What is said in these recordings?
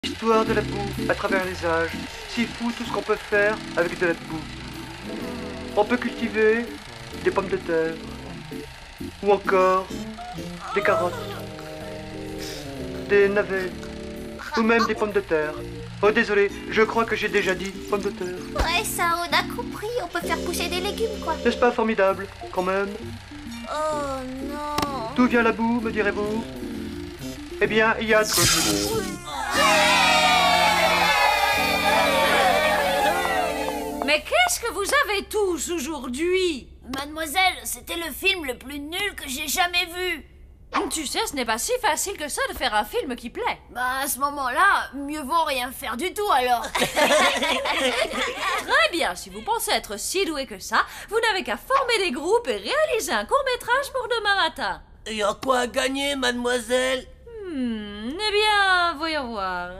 Histoire de la boue à travers les âges. Si fou tout ce qu'on peut faire avec de la boue. On peut cultiver des pommes de terre. Ou encore des carottes. Des navets. Ou même des pommes de terre. Oh désolé, je crois que j'ai déjà dit pommes de terre. Ouais, ça, on a compris. On peut faire pousser des légumes, quoi. N'est-ce pas formidable, quand même? Oh non. D'où vient la boue, me direz-vous? Eh bien, il y a trop. Mais qu'est-ce que vous avez tous aujourd'hui? Mademoiselle, c'était le film le plus nul que j'ai jamais vu. Tu sais, ce n'est pas si facile que ça de faire un film qui plaît. Bah, à ce moment-là, mieux vaut rien faire du tout, alors. Très bien, si vous pensez être si doué que ça, vous n'avez qu'à former des groupes et réaliser un court-métrage pour demain matin. Et à quoi gagner, mademoiselle? Eh bien, voyons voir.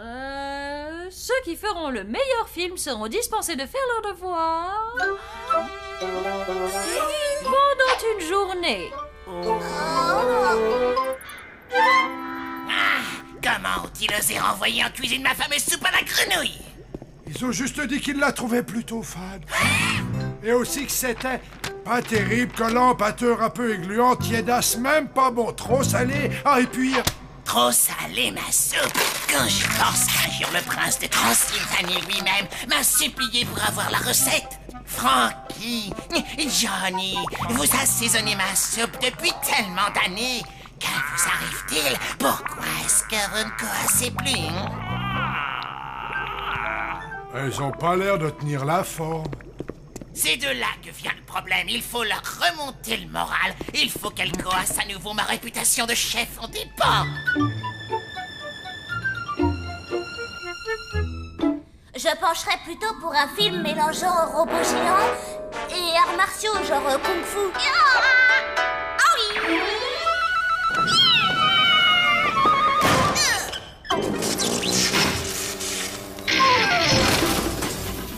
Ceux qui feront le meilleur film seront dispensés de faire leur devoir pendant une journée. Comment ont-ils osé renvoyer en cuisine ma fameuse soupe à la grenouille? Ils ont juste dit qu'ils la trouvaient plutôt fade. Et aussi que c'était pas terrible, collant, pâteux, un peu gluant, tiédasse, même pas bon, trop salé. Ah, et puis... Trop salée, ma soupe. Quand je pense qu'un jour le prince de Transylvanie lui-même m'a supplié pour avoir la recette. Frankie, Johnny, vous assaisonnez ma soupe depuis tellement d'années. Que vous arrive-t-il? Pourquoi est-ce que vous ne coassez plus? Elles ont pas l'air de tenir la forme. C'est de là que vient le problème. Il faut leur remonter le moral. Il faut qu'elles coassent à nouveau. Ma réputation de chef en dépend. Je pencherais plutôt pour un film mélangeant robots géants et arts martiaux, genre kung-fu.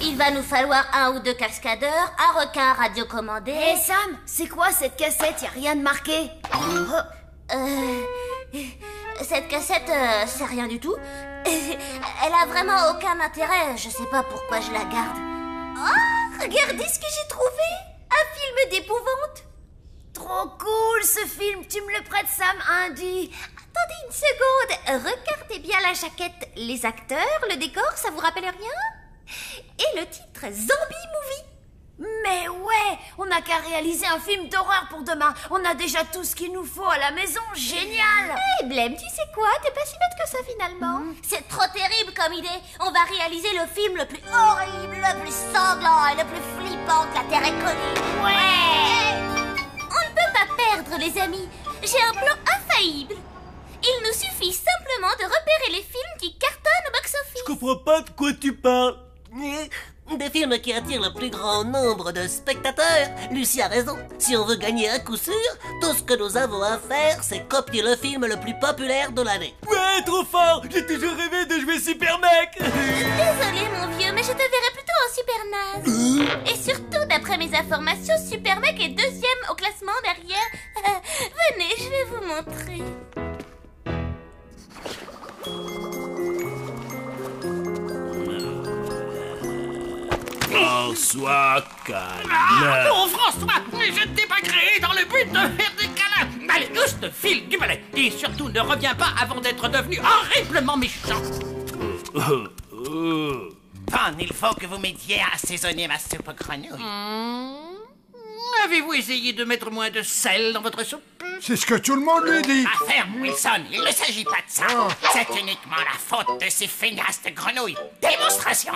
Il va nous falloir un ou deux cascadeurs, un requin radiocommandé... Hé Sam, c'est quoi cette cassette? Y a rien de marqué. Cette cassette, c'est rien du tout. Elle a vraiment aucun intérêt. Je sais pas pourquoi je la garde. Oh, regardez ce que j'ai trouvé. Un film d'épouvante. Trop cool ce film, tu me le prêtes Sam, Andy? Attendez une seconde. Regardez bien la jaquette. Les acteurs, le décor, ça vous rappelle rien? Et le titre, Zombie Movie. Mais ouais, on n'a qu'à réaliser un film d'horreur pour demain. On a déjà tout ce qu'il nous faut à la maison, génial. Hé Blême, tu sais quoi? T'es pas si bête que ça finalement. C'est trop terrible comme idée. On va réaliser le film le plus horrible, le plus sanglant et le plus flippant que la Terre ait connu. Ouais. On ne peut pas perdre les amis. J'ai un plan infaillible. Il nous suffit simplement de repérer les films qui cartonnent au box-office. Je comprends pas de quoi tu parles. Des films qui attirent le plus grand nombre de spectateurs. Lucie a raison. Si on veut gagner à coup sûr, tout ce que nous avons à faire, c'est copier le film le plus populaire de l'année. Ouais, trop fort. J'ai toujours rêvé de jouer Super Mec. Désolé mon vieux, mais je te verrais plutôt en Super Naze. Et surtout, d'après mes informations, Super Mec est deuxième au classement derrière... venez, je vais vous montrer. Oh, sois calme. Ah, non, François, je ne t'ai pas créé dans le but de faire des câlins. Allez, juste file du balai. Et surtout, ne reviens pas avant d'être devenu horriblement méchant. Pan, il faut que vous m'aidiez à assaisonner ma soupe aux grenouilles. Avez-vous essayé de mettre moins de sel dans votre soupe? C'est ce que tout le monde lui dit. Ah, ferme, Wilson, il ne s'agit pas de ça. C'est uniquement la faute de ces feignasses de grenouilles. Démonstration.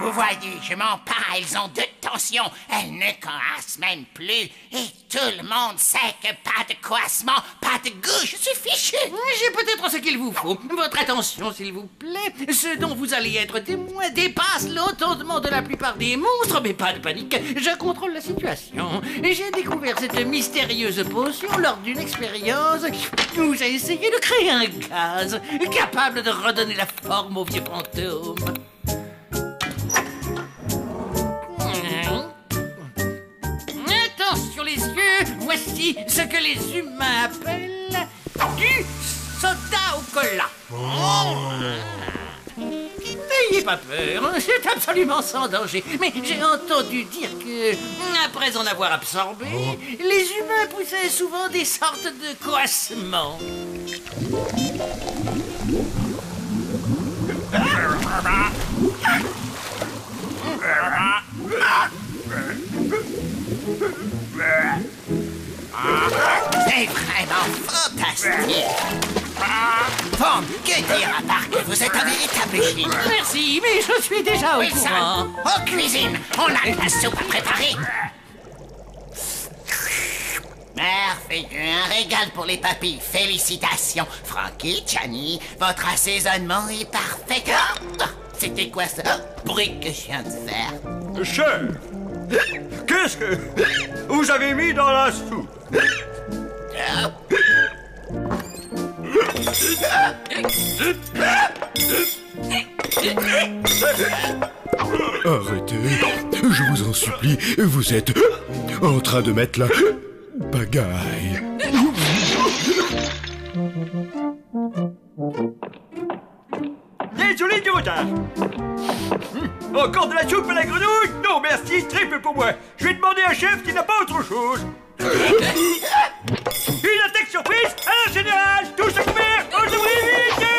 Vous voyez, je m'en parle, elles ont de tension, elles ne coassent même plus. Et tout le monde sait que pas de coassement, pas de goût, je suis fichu. J'ai peut-être ce qu'il vous faut. Votre attention, s'il vous plaît. Ce dont vous allez être témoin dépasse l'entendement de la plupart des monstres, mais pas de panique, je contrôle la situation. J'ai découvert cette mystérieuse potion lors d'une expérience où j'ai essayé de créer un gaz capable de redonner la forme aux vieux fantômes. Attention les yeux, voici ce que les humains appellent du soda au cola. N'ayez pas peur, c'est absolument sans danger. Mais j'ai entendu dire que, après en avoir absorbé, les humains poussaient souvent des sortes de coassements. C'est vraiment fantastique. Bon, que dire à part que vous êtes un véritable génie. Merci, mais je suis déjà au courant. Aux cuisines, on a de la soupe à préparer. Merveilleux, un régal pour les papilles. Félicitations. Frankie, Johnny, votre assaisonnement est parfait. C'était quoi ce bruit que je viens de faire? Chef, qu'est-ce que vous avez mis dans la soupe? Arrêtez, je vous en supplie, vous êtes en train de mettre la pagaille. Désolé du retard. Encore de la soupe à la grenouille? Non merci, très peu pour moi. Je vais demander à un chef qui n'a pas autre chose. Une attaque surprise à la générale. Tous à couvert, aux ouvriers vite.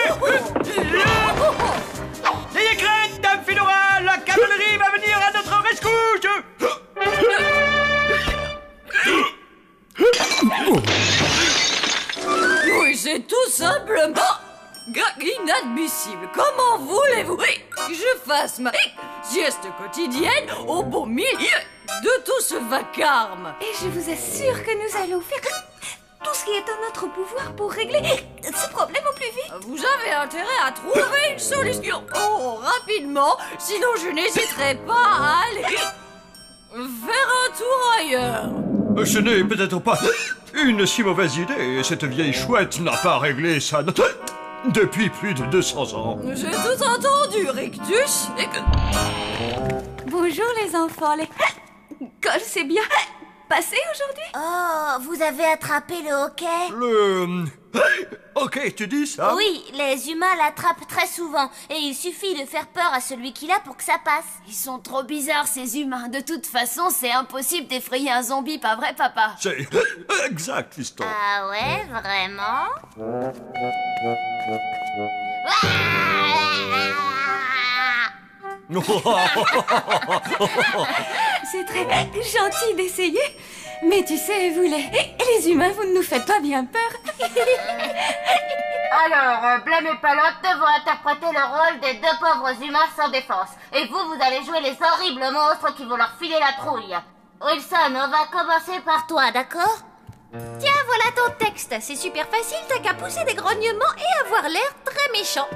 N'ayez crainte, dame Fedora, la cavalerie va venir à notre rescousse. Oui, c'est tout simplement inadmissible. Comment voulez-vous que je fasse ma sieste quotidienne au beau milieu de tout ce vacarme? Et je vous assure que nous allons faire tout ce qui est en notre pouvoir pour régler ce problème au plus vite. Vous avez intérêt à trouver une solution rapidement, sinon je n'hésiterai pas à aller faire un tour ailleurs. Ce n'est peut-être pas une si mauvaise idée. Cette vieille chouette n'a pas réglé ça depuis plus de 200 ans. J'ai tout entendu, Rictus. Bonjour les enfants, les cols, c'est bien passé aujourd'hui? Oh, vous avez attrapé le hoquet? Ok, tu dis ça? Oui, les humains l'attrapent très souvent. Et il suffit de faire peur à celui qui l'a pour que ça passe. Ils sont trop bizarres ces humains. De toute façon, c'est impossible d'effrayer un zombie, pas vrai papa? C'est exact, fiston. Ah ouais, vraiment? C'est très gentil d'essayer. Mais tu sais, vous les humains, vous ne nous faites pas bien peur. Alors, Blême et Palotte vont interpréter le rôle des deux pauvres humains sans défense. Et vous allez jouer les horribles monstres qui vont leur filer la trouille. Wilson, on va commencer par toi, d'accord? Tiens, voilà ton texte. C'est super facile, t'as qu'à pousser des grognements et avoir l'air très méchant.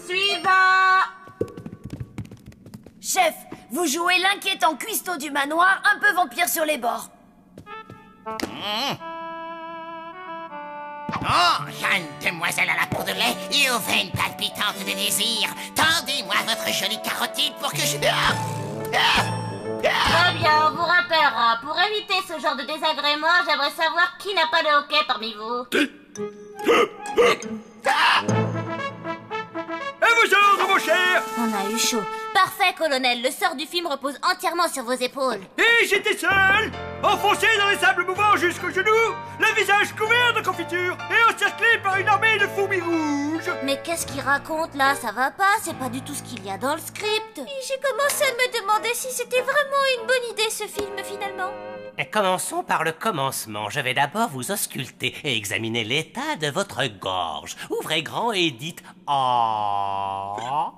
Suivant! Chef, vous jouez l'inquiétant cuistot du manoir, un peu vampire sur les bords. Oh, jeune demoiselle à la peau de lait et aux veines palpitantes de désir, tendez-moi votre jolie carotide pour que je... Très bien, on vous rappellera. Pour éviter ce genre de désagrément, j'aimerais savoir qui n'a pas de hoquet parmi vous. À vos ordres, mon cher! On a eu chaud. Parfait, colonel. Le sort du film repose entièrement sur vos épaules. Et j'étais seul, enfoncé dans les sables mouvants jusqu'aux genoux, le visage couvert de confiture et encerclé par une armée de fourmis rouges. Mais qu'est-ce qu'il raconte là? Ça va pas, c'est pas du tout ce qu'il y a dans le script. J'ai commencé à me demander si c'était vraiment une bonne idée ce film finalement. Commençons par le commencement. Je vais d'abord vous ausculter et examiner l'état de votre gorge. Ouvrez grand et dites « Ah ».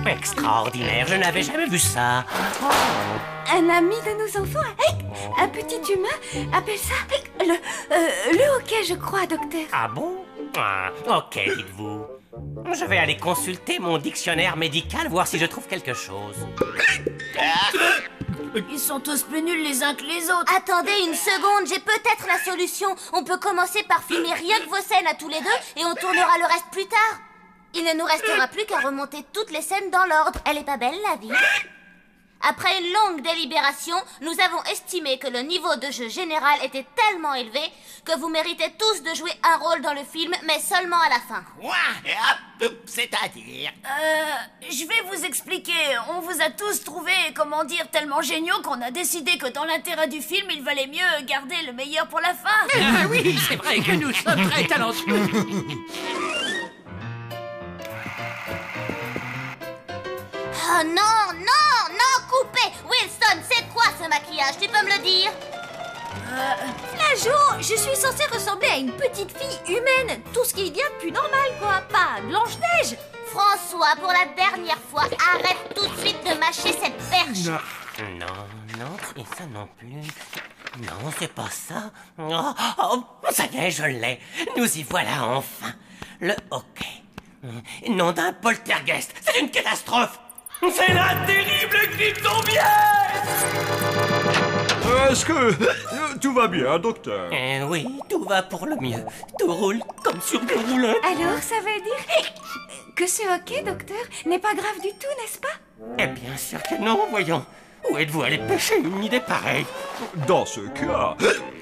Extraordinaire, je n'avais jamais vu ça. Un ami de nos enfants, un petit humain, appelle ça le hoquet, je crois, docteur. Ah bon? Ah, ok, dites-vous. Je vais aller consulter mon dictionnaire médical, voir si je trouve quelque chose. Ils sont tous plus nuls les uns que les autres. Attendez une seconde, j'ai peut-être la solution. On peut commencer par filmer rien que vos scènes à tous les deux et on tournera le reste plus tard. Il ne nous restera plus qu'à remonter toutes les scènes dans l'ordre. Elle est pas belle, la vie? Après une longue délibération, nous avons estimé que le niveau de jeu général était tellement élevé que vous méritez tous de jouer un rôle dans le film, mais seulement à la fin. C'est-à-dire? Je vais vous expliquer. On vous a tous trouvés, comment dire, tellement géniaux qu'on a décidé que dans l'intérêt du film, il valait mieux garder le meilleur pour la fin. Oui, c'est vrai que nous sommes très talentueux. Oh non, non, non, coupez! Wilson, c'est quoi ce maquillage? Tu peux me le dire? Flageot, je suis censée ressembler à une petite fille humaine. Tout ce qu'il y a de plus normal, quoi. Pas Blanche-Neige. François, pour la dernière fois, arrête tout de suite de mâcher cette perche. Non, et ça non plus. Non, c'est pas ça. Ça y est, je l'ai. Nous y voilà enfin. Le hockey. Nom d'un poltergeist. C'est une catastrophe. C'est la terrible Kryptombienne! Est-ce que tout va bien, docteur? Oui, tout va pour le mieux. Tout roule comme sur des roulettes. Alors, ça veut dire que ce hockey, docteur, n'est pas grave du tout, n'est-ce pas? Eh bien sûr que non, voyons. Où êtes-vous allé pêcher une idée pareille? Dans ce cas,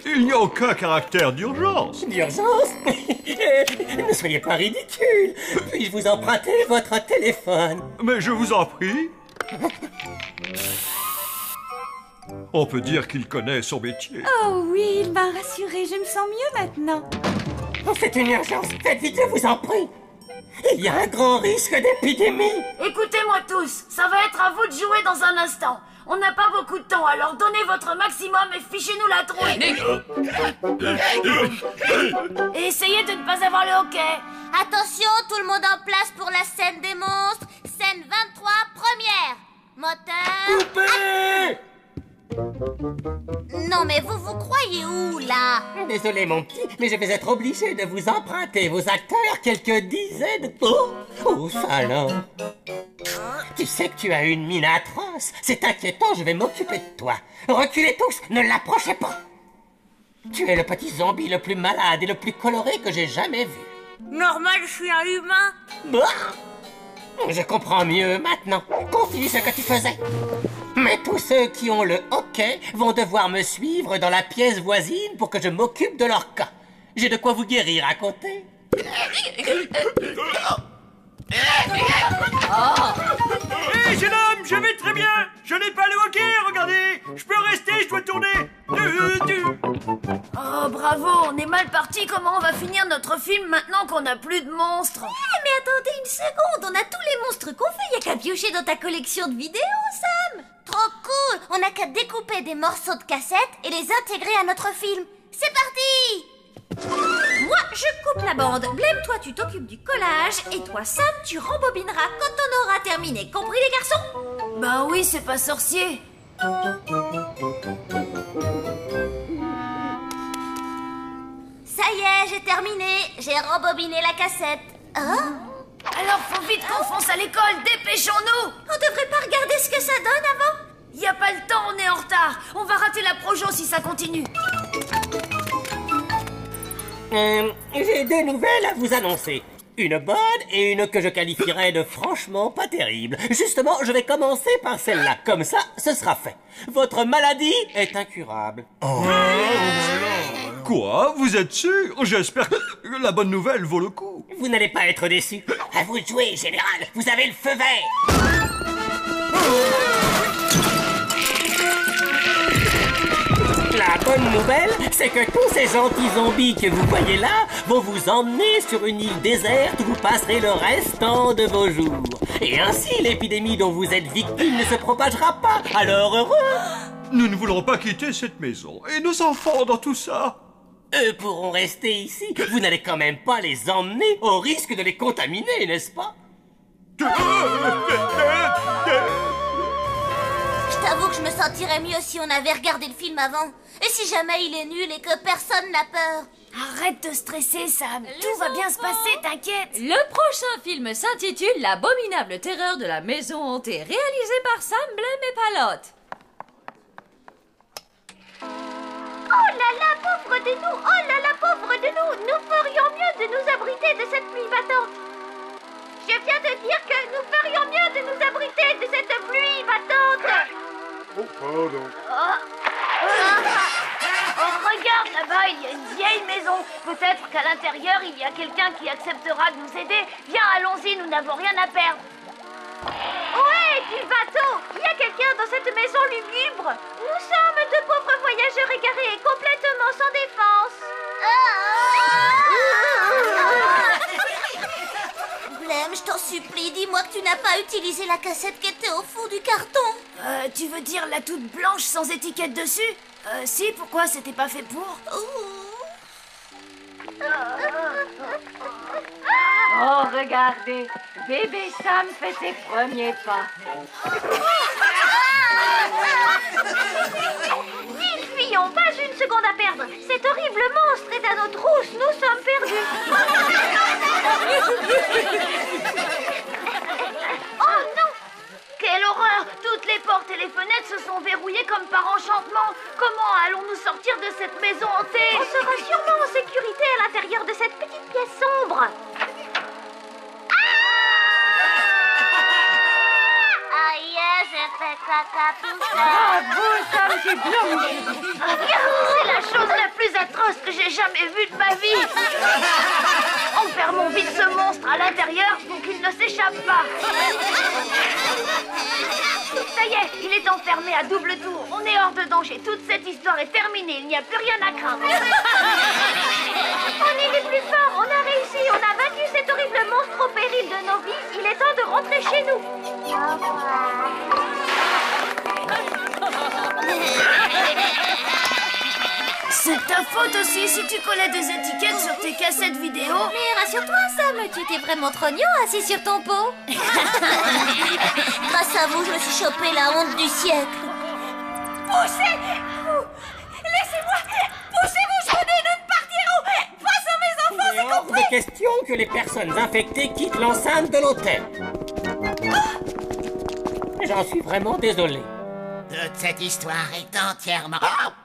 il n'y a aucun caractère d'urgence. D'urgence? Ne soyez pas ridicule. Puis-je vous emprunter votre téléphone? Mais je vous en prie. On peut dire qu'il connaît son métier. Oh oui, il m'a rassurée, je me sens mieux maintenant. C'est une urgence, faites vite, je vous en prie. Il y a un grand risque d'épidémie. Écoutez-moi tous, ça va être à vous de jouer dans un instant. On n'a pas beaucoup de temps, alors donnez votre maximum et fichez-nous la trouille. Et essayez de ne pas avoir le hockey. Attention, tout le monde en place pour la scène des monstres. Scène 23, première. Moteur... Coupé! Non mais vous croyez où, là? Désolé, mon petit, mais je vais être obligé de vous emprunter vos acteurs quelques dizaines... Oh, ça alors. Tu sais que tu as une mine atroce. C'est inquiétant, je vais m'occuper de toi. Reculez tous, ne l'approchez pas. Tu es le petit zombie le plus malade et le plus coloré que j'ai jamais vu. Normal, je suis un humain. Je comprends mieux maintenant. Continue ce que tu faisais. Mais tous ceux qui ont le hockey vont devoir me suivre dans la pièce voisine pour que je m'occupe de leur cas. J'ai de quoi vous guérir à côté. Hé, jeune homme, je vais très bien. Je n'ai pas le hockey, regardez. Je peux rester, je dois tourner. Oh, bravo, on est mal parti. Comment on va finir notre film maintenant qu'on n'a plus de monstres? Mais attendez une seconde, on a tous les monstres qu'on fait. Y a qu'à piocher dans ta collection de vidéos, Sam. Trop cool. On n'a qu'à découper des morceaux de cassette et les intégrer à notre film. C'est parti! Moi, je coupe la bande. Blême, toi, tu t'occupes du collage. Et toi, Sam, tu rembobineras quand on aura terminé. Compris, les garçons? Ben oui, c'est pas sorcier. Ça y est, j'ai terminé. J'ai rembobiné la cassette. Hein? Alors faut vite qu'on fonce à l'école, dépêchons-nous. On devrait pas regarder ce que ça donne avant? Y a pas le temps, on est en retard. On va rater la projo si ça continue. J'ai deux nouvelles à vous annoncer. Une bonne et une que je qualifierais de franchement pas terrible. Justement, je vais commencer par celle-là. Comme ça, ce sera fait. Votre maladie est incurable. Quoi? Vous êtes sûr? J'espère que la bonne nouvelle vaut le coup. Vous n'allez pas être déçu. À vous de jouer, général. Vous avez le feu vert. La bonne nouvelle, c'est que tous ces gentils zombies que vous voyez là vont vous emmener sur une île déserte où vous passerez le restant de vos jours. Et ainsi, l'épidémie dont vous êtes victime ne se propagera pas. Alors heureux! Nous ne voulons pas quitter cette maison. Et nos enfants dans tout ça? Eux pourront rester ici. Vous n'allez quand même pas les emmener au risque de les contaminer, n'est-ce pas? Je t'avoue que je me sentirais mieux si on avait regardé le film avant. Et si jamais il est nul et que personne n'a peur. Arrête de stresser, Sam. Tout va bien se passer, t'inquiète. Le prochain film s'intitule L'abominable terreur de la maison hantée, réalisé par Sam, Blême et Palotte. Oh là là, pauvre de nous! Oh là là, pauvre de nous! Nous ferions mieux de nous abriter de cette pluie battante. Je viens de dire que nous ferions mieux de nous abriter de cette pluie battante. Oh, pardon. Oh, regarde là-bas, il y a une vieille maison. Peut-être qu'à l'intérieur, il y a quelqu'un qui acceptera de nous aider. Viens, allons-y, nous n'avons rien à perdre. Ouais, du bateau. Il y a quelqu'un dans cette maison lugubre. Nous sommes deux pauvres voyageurs égarés, complètement sans défense. Blême, je t'en supplie, dis-moi que tu n'as pas utilisé la cassette qui était au fond du carton. Tu veux dire la toute blanche sans étiquette dessus? Si, pourquoi c'était pas fait pour? Oh, regardez, bébé Sam fait ses premiers pas. Vite, fuyons, pas une seconde à perdre. Cet horrible monstre est à nos trousses, nous sommes perdus. Oh non! Quelle horreur! Toutes les portes et les fenêtres se sont verrouillées comme par enchantement. Comment allons-nous sortir de cette maison hantée? On sera sûrement en sécurité à l'intérieur de cette petite pièce sombre. Aïe, j'ai fait caca tout seul. Bravo, Sam, c'est bien. C'est la chose la plus atroce que j'ai jamais vue de ma vie. Enfermons vite ce monstre à l'intérieur pour qu'il ne s'échappe pas. Ça y est, il est enfermé à double tour. On est hors de danger. Toute cette histoire est terminée. Il n'y a plus rien à craindre. On est les plus forts. On a réussi. On a vaincu cet horrible monstre au péril de nos vies. Il est temps de rentrer chez nous. C'est ta faute aussi si tu collais des étiquettes sur tes cassettes vidéo. Mais rassure-toi, Sam, tu étais vraiment trognon assis sur ton pot. Grâce à vous, je me suis chopé la honte du siècle. Poussez-vous! Laissez-moi! Poussez-vous, je vous dis, nous ne partirons pas sans mes enfants, c'est Hors compris! de question que les personnes infectées quittent l'enceinte de l'hôtel. J'en suis vraiment désolé. Toute cette histoire est entièrement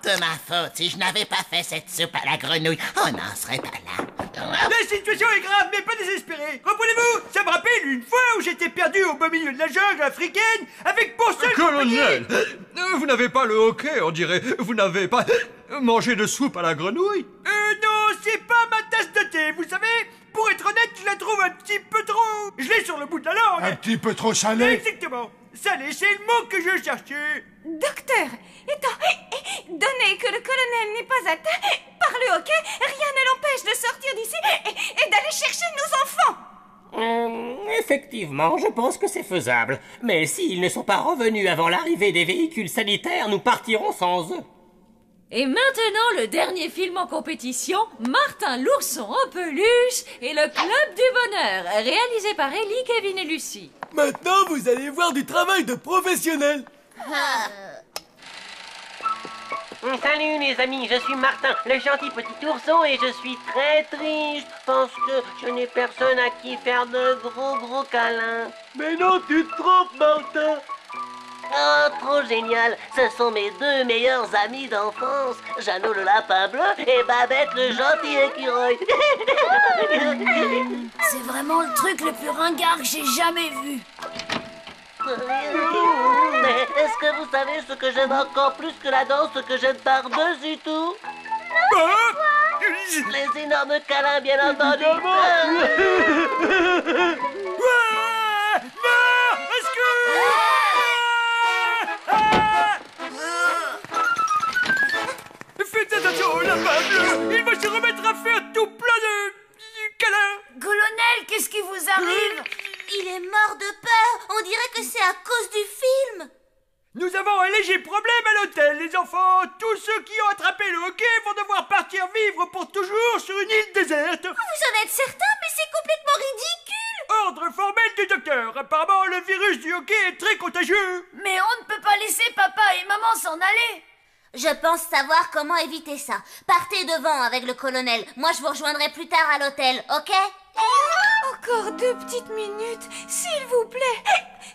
de ma faute. Si je n'avais pas fait cette soupe à la grenouille, on n'en serait pas là. La situation est grave, mais pas désespérée. Reprenez-vous. Ça me rappelle une fois où j'étais perdu au beau milieu de la jungle africaine avec pour seul Colonel, vous n'avez pas le hoquet, on dirait. Vous n'avez pas mangé de soupe à la grenouille? Non, c'est pas ma tasse de thé, vous savez. Pour être honnête, je la trouve un petit peu trop... Je l'ai sur le bout de la langue. Un petit peu trop salé? Exactement. Salé, c'est le mot que je cherchais. Docteur, étant donné que le colonel n'est pas atteint par le hoquet, rien ne l'empêche de sortir d'ici et d'aller chercher nos enfants. Effectivement, je pense que c'est faisable. Mais s'ils ne sont pas revenus avant l'arrivée des véhicules sanitaires, nous partirons sans eux. Et maintenant, le dernier film en compétition, Martin l'ourson en peluche et le Club du Bonheur, réalisé par Ellie, Kevin et Lucie. Maintenant, vous allez voir du travail de professionnel. Salut les amis, je suis Martin, le gentil petit ourson et je suis très triste parce que je n'ai personne à qui faire de gros câlins. Mais non, tu te trompes, Martin. Oh, trop génial! Ce sont mes deux meilleurs amis d'enfance, Jeannot le lapin bleu et Babette le gentil écureuil. C'est vraiment le truc le plus ringard que j'ai jamais vu. Mais est-ce que vous savez ce que j'aime encore plus que la danse, ce que j'aime par-dessus tout? Les énormes câlins, bien entendu. Faites attention au lapin bleu. Il va se remettre à faire tout plein de câlins. Colonel, qu'est-ce qui vous arrive? Il est mort de peur. On dirait que c'est à cause du film. Nous avons un léger problème à l'hôtel, les enfants. Tous ceux qui ont attrapé le hoquet vont devoir partir vivre pour toujours sur une île déserte. Vous en êtes certain, mais c'est complètement ridicule. Ordre formel du docteur. Apparemment, le virus du hoquet est très contagieux. Mais on ne peut pas laisser papa et maman s'en aller. Je pense savoir comment éviter ça. Partez devant avec le colonel. Moi, je vous rejoindrai plus tard à l'hôtel, ok? Encore 2 petites minutes, s'il vous plaît.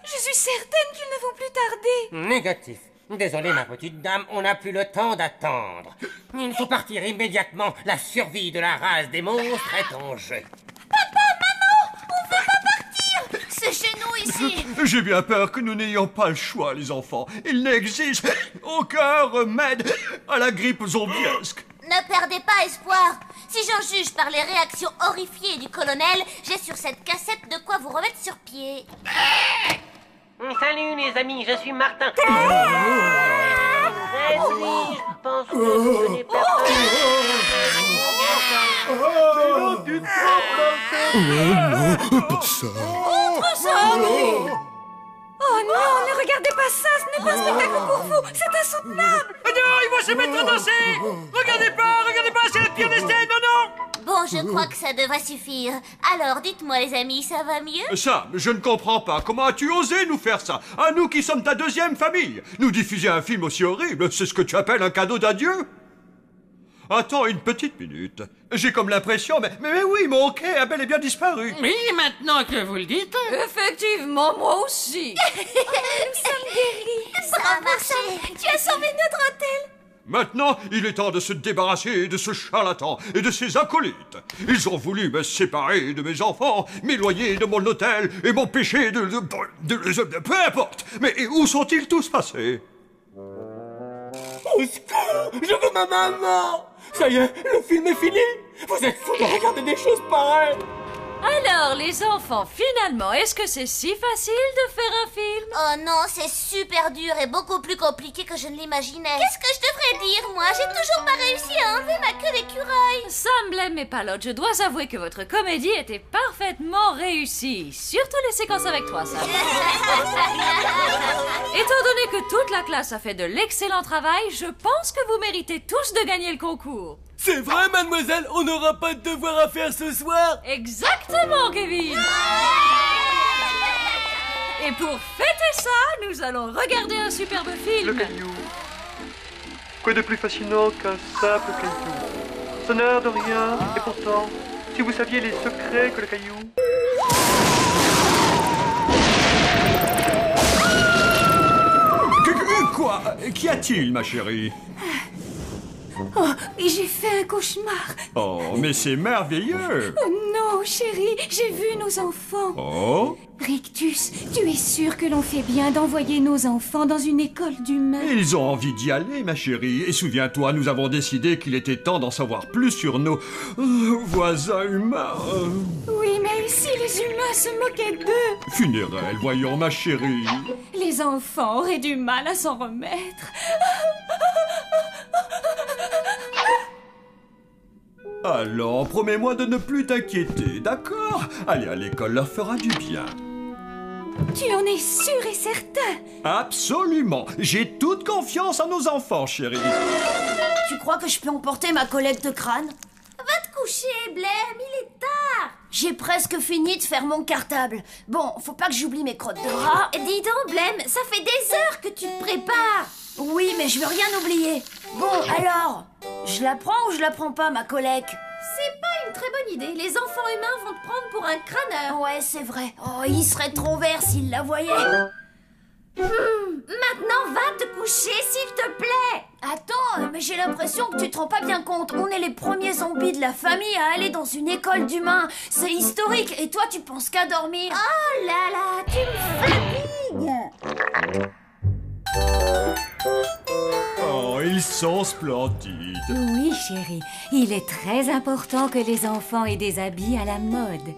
Je suis certaine qu'ils ne vont plus tarder. Négatif. Désolé, ma petite dame, on n'a plus le temps d'attendre. Il faut partir immédiatement. La survie de la race des monstres est en jeu. C'est chez nous ici. J'ai bien peur que nous n'ayons pas le choix, les enfants. Il n'existe aucun remède à la grippe zombiesque. Ne perdez pas espoir. Si j'en juge par les réactions horrifiées du colonel, j'ai sur cette cassette de quoi vous remettre sur pied. Salut les amis, je suis Martin. Je pense que je n'ai personne. Mais non, tu te trompes, Non, pas ça. Autre zombie. Oh non, ne regardez pas ça, ce n'est pas un spectacle pour vous, c'est insoutenable. Non, ils vont se mettre à danser. Regardez pas, c'est la pire des scènes, non. Bon, je crois que ça devrait suffire. Alors, dites-moi les amis, ça va mieux? Sam, je ne comprends pas. Comment as-tu osé nous faire ça? À nous qui sommes ta deuxième famille. Nous diffuser un film aussi horrible, c'est ce que tu appelles un cadeau d'adieu? Attends une petite minute. J'ai comme l'impression, mais oui, mon hockey a bel et bien disparu. Oui, maintenant que vous le dites. Effectivement, moi aussi. Nous sommes guéris. Ça a marché. Tu as sauvé notre hôtel. Maintenant, il est temps de se débarrasser de ce charlatan et de ses acolytes. Ils ont voulu me séparer de mes enfants, m'éloigner de mon hôtel et m'empêcher de... Peu importe. Mais où sont-ils tous passés? Au secours! Je veux ma maman! Ça y est, le film est fini! Vous êtes fous de regarder des choses pareilles! Alors, les enfants, finalement, est-ce que c'est si facile de faire un film? Oh non, c'est super dur et beaucoup plus compliqué que je ne l'imaginais. Qu'est-ce que je devrais dire, moi? J'ai toujours pas réussi à enlever ma queue d'écureuil. Sam, Blême et Palotte, je dois avouer que votre comédie était parfaitement réussie. Surtout les séquences avec toi, Sam. Étant donné que toute la classe a fait de l'excellent travail, je pense que vous méritez tous de gagner le concours. C'est vrai, mademoiselle, on n'aura pas de devoir à faire ce soir. Exactement, Kevin. Et pour fêter ça, nous allons regarder un superbe film. Le caillou. Quoi de plus fascinant qu'un simple caillou? Ça n'a l'air de rien, et pourtant, si vous saviez les secrets que le caillou... Quoi? Qu'y a-t-il, ma chérie? Oh, j'ai fait un cauchemar. Oh, mais c'est merveilleux. Oh non, chérie, j'ai vu nos enfants. Oh? Rictus, tu es sûr que l'on fait bien d'envoyer nos enfants dans une école d'humains? Ils ont envie d'y aller, ma chérie. Et souviens-toi, nous avons décidé qu'il était temps d'en savoir plus sur nos voisins humains. Oui, mais si les humains se moquaient d'eux? Funérailles, voyons, ma chérie. Les enfants auraient du mal à s'en remettre. Alors, promets-moi de ne plus t'inquiéter, d'accord? Aller à l'école leur fera du bien. Tu en es sûr et certain? Absolument. J'ai toute confiance en nos enfants, chérie. Tu crois que je peux emporter ma collecte de crâne? Va te coucher, Blair, il est tard. J'ai presque fini de faire mon cartable. Bon, faut pas que j'oublie mes crottes de rat. Dis donc, Blême, ça fait des heures que tu te prépares. Oui, mais je veux rien oublier. Bon, alors, je la prends ou je la prends pas, ma collecte? C'est pas une très bonne idée. Les enfants humains vont te prendre pour un crâneur. Ouais, c'est vrai. Oh, il serait trop vert s'il la voyait. Maintenant, va te coucher, s'il te plaît. Attends, mais j'ai l'impression que tu te rends pas bien compte. On est les premiers zombies de la famille à aller dans une école d'humains. C'est historique. Et toi, tu penses qu'à dormir? Oh là là, tu me fatigues. Oh, ils sont splendides. Oui, chérie. Il est très important que les enfants aient des habits à la mode.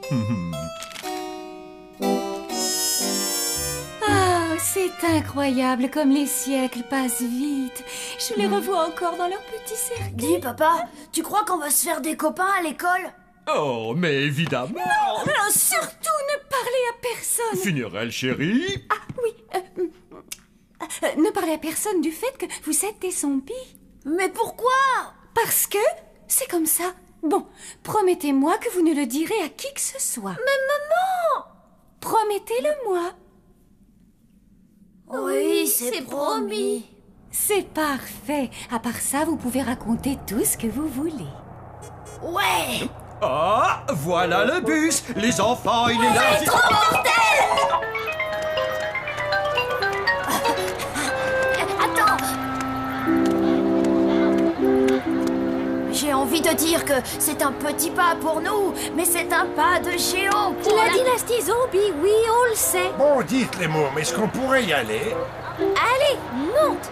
Ah, c'est incroyable comme les siècles passent vite. Je les revois encore dans leur petit cercle. Dis, papa, tu crois qu'on va se faire des copains à l'école? Oh, mais évidemment. Non, surtout ne parlez à personne. Funérailles, chérie. Ah, oui. Ne parlez à personne du fait que vous êtes des zombies. Mais pourquoi? Parce que c'est comme ça. Bon, promettez-moi que vous ne le direz à qui que ce soit. Mais maman! Promettez-le-moi. Oui, c'est promis. C'est parfait. À part ça, vous pouvez raconter tout ce que vous voulez. Ouais. Ah, voilà le bus. Les enfants, il est là. C'est trop mortel! Attends, envie de dire que c'est un petit pas pour nous, mais c'est un pas de géant pour La dynastie zombie, oui, on le sait. Bon, dites les mots, mais est-ce qu'on pourrait y aller? Allez, monte.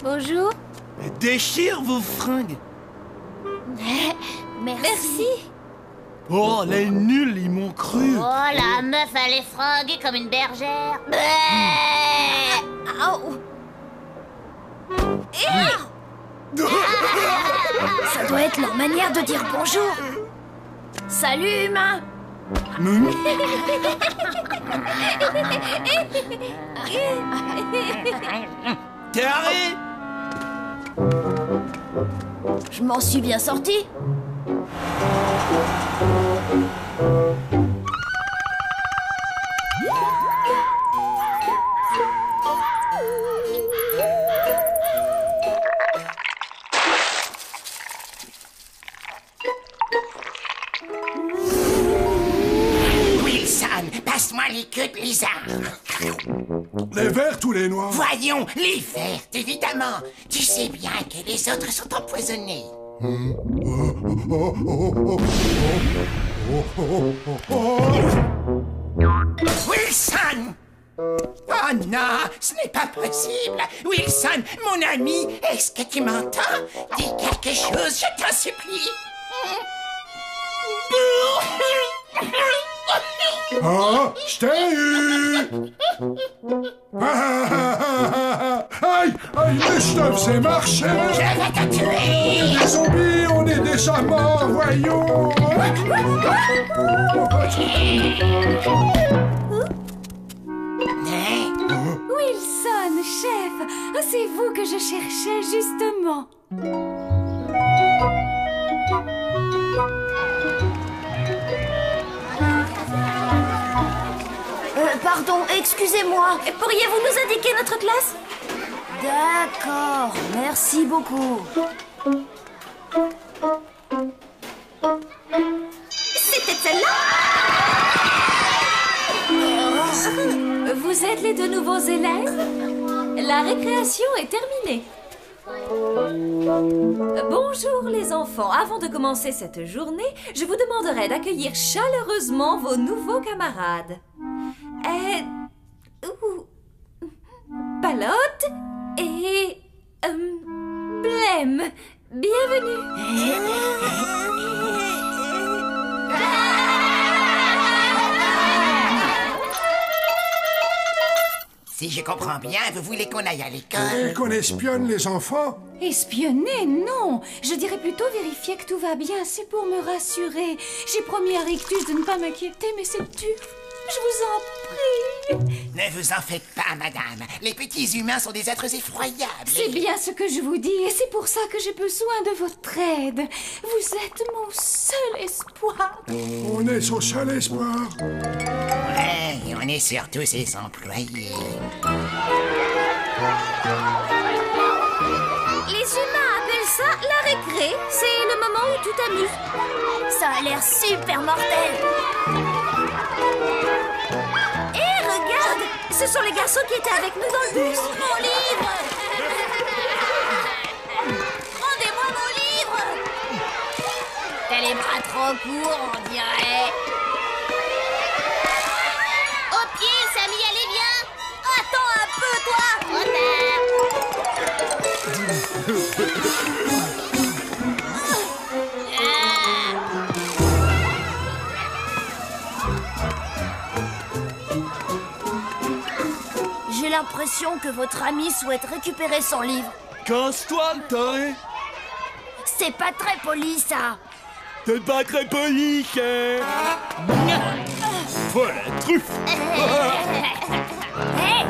Bonjour. Déchire vos fringues. Merci. Oh, les nuls, ils m'ont cru. Oh, la meuf, elle est fringuée comme une bergère. Ça doit être leur manière de dire bonjour. Salut, humain. T'es arrêté? Je m'en suis bien sorti. Wilson, passe-moi les queues de lézard. Les vertes ou les noirs? Voyons, les vertes, évidemment. Tu sais bien que les autres sont empoisonnés. Wilson! Oh non, ce n'est pas possible. Wilson, mon ami, est-ce que tu m'entends? Dis quelque chose, je t'en supplie. Ah, je t'ai eu! Aïe, aïe, mais je te faisais marcher! Je vais te tuer! On est des zombies, on est déjà morts, voyons! Wilson, chef, c'est vous que je cherchais justement. Pardon, excusez-moi. Pourriez-vous nous indiquer notre classe? D'accord, merci beaucoup. C'était celle-là? Vous êtes les deux nouveaux élèves? La récréation est terminée. Bonjour les enfants. Avant de commencer cette journée, je vous demanderai d'accueillir chaleureusement vos nouveaux camarades. Palotte et... Blême. Bienvenue. Si je comprends bien, vous voulez qu'on aille à l'école? Et qu'on espionne les enfants? Espionner, non. Je dirais plutôt vérifier que tout va bien. C'est pour me rassurer. J'ai promis à Rictus de ne pas m'inquiéter, mais c'est dur. Je vous en prie. Ne vous en faites pas, madame. Les petits humains sont des êtres effroyables. C'est bien ce que je vous dis, et c'est pour ça que j'ai besoin de votre aide. Vous êtes mon seul espoir. On est son seul espoir. Ouais, et on est surtout ses employés. Les humains appellent ça la récré. C'est le moment où tu t'amuses. Ça a l'air super mortel. Hé, regarde! Ce sont les garçons qui étaient avec nous dans le bus. Mon livre! Rendez-moi mon livre! T'as les bras trop courts, on dirait. Au pied, Samy, allez bien! Attends un peu, toi! Retard! J'ai l'impression que votre ami souhaite récupérer son livre. Casse-toi, le taré! C'est pas très poli, ça. T'es pas très poli, chef! Voilà, truffe! Hé,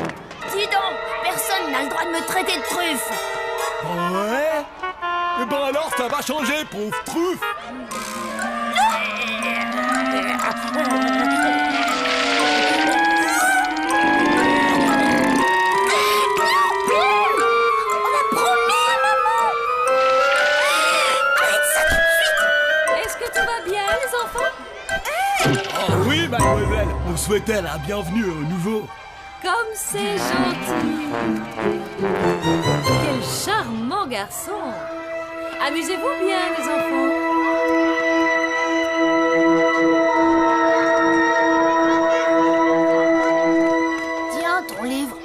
dis donc, personne n'a le droit de me traiter de truffe. Ouais? Eh ben alors, ça va changer, pauvre truffe! Oui, mademoiselle, on souhaitait la bienvenue au nouveau. Comme c'est gentil. Quel charmant garçon. Amusez-vous bien, les enfants. Tiens, ton livre.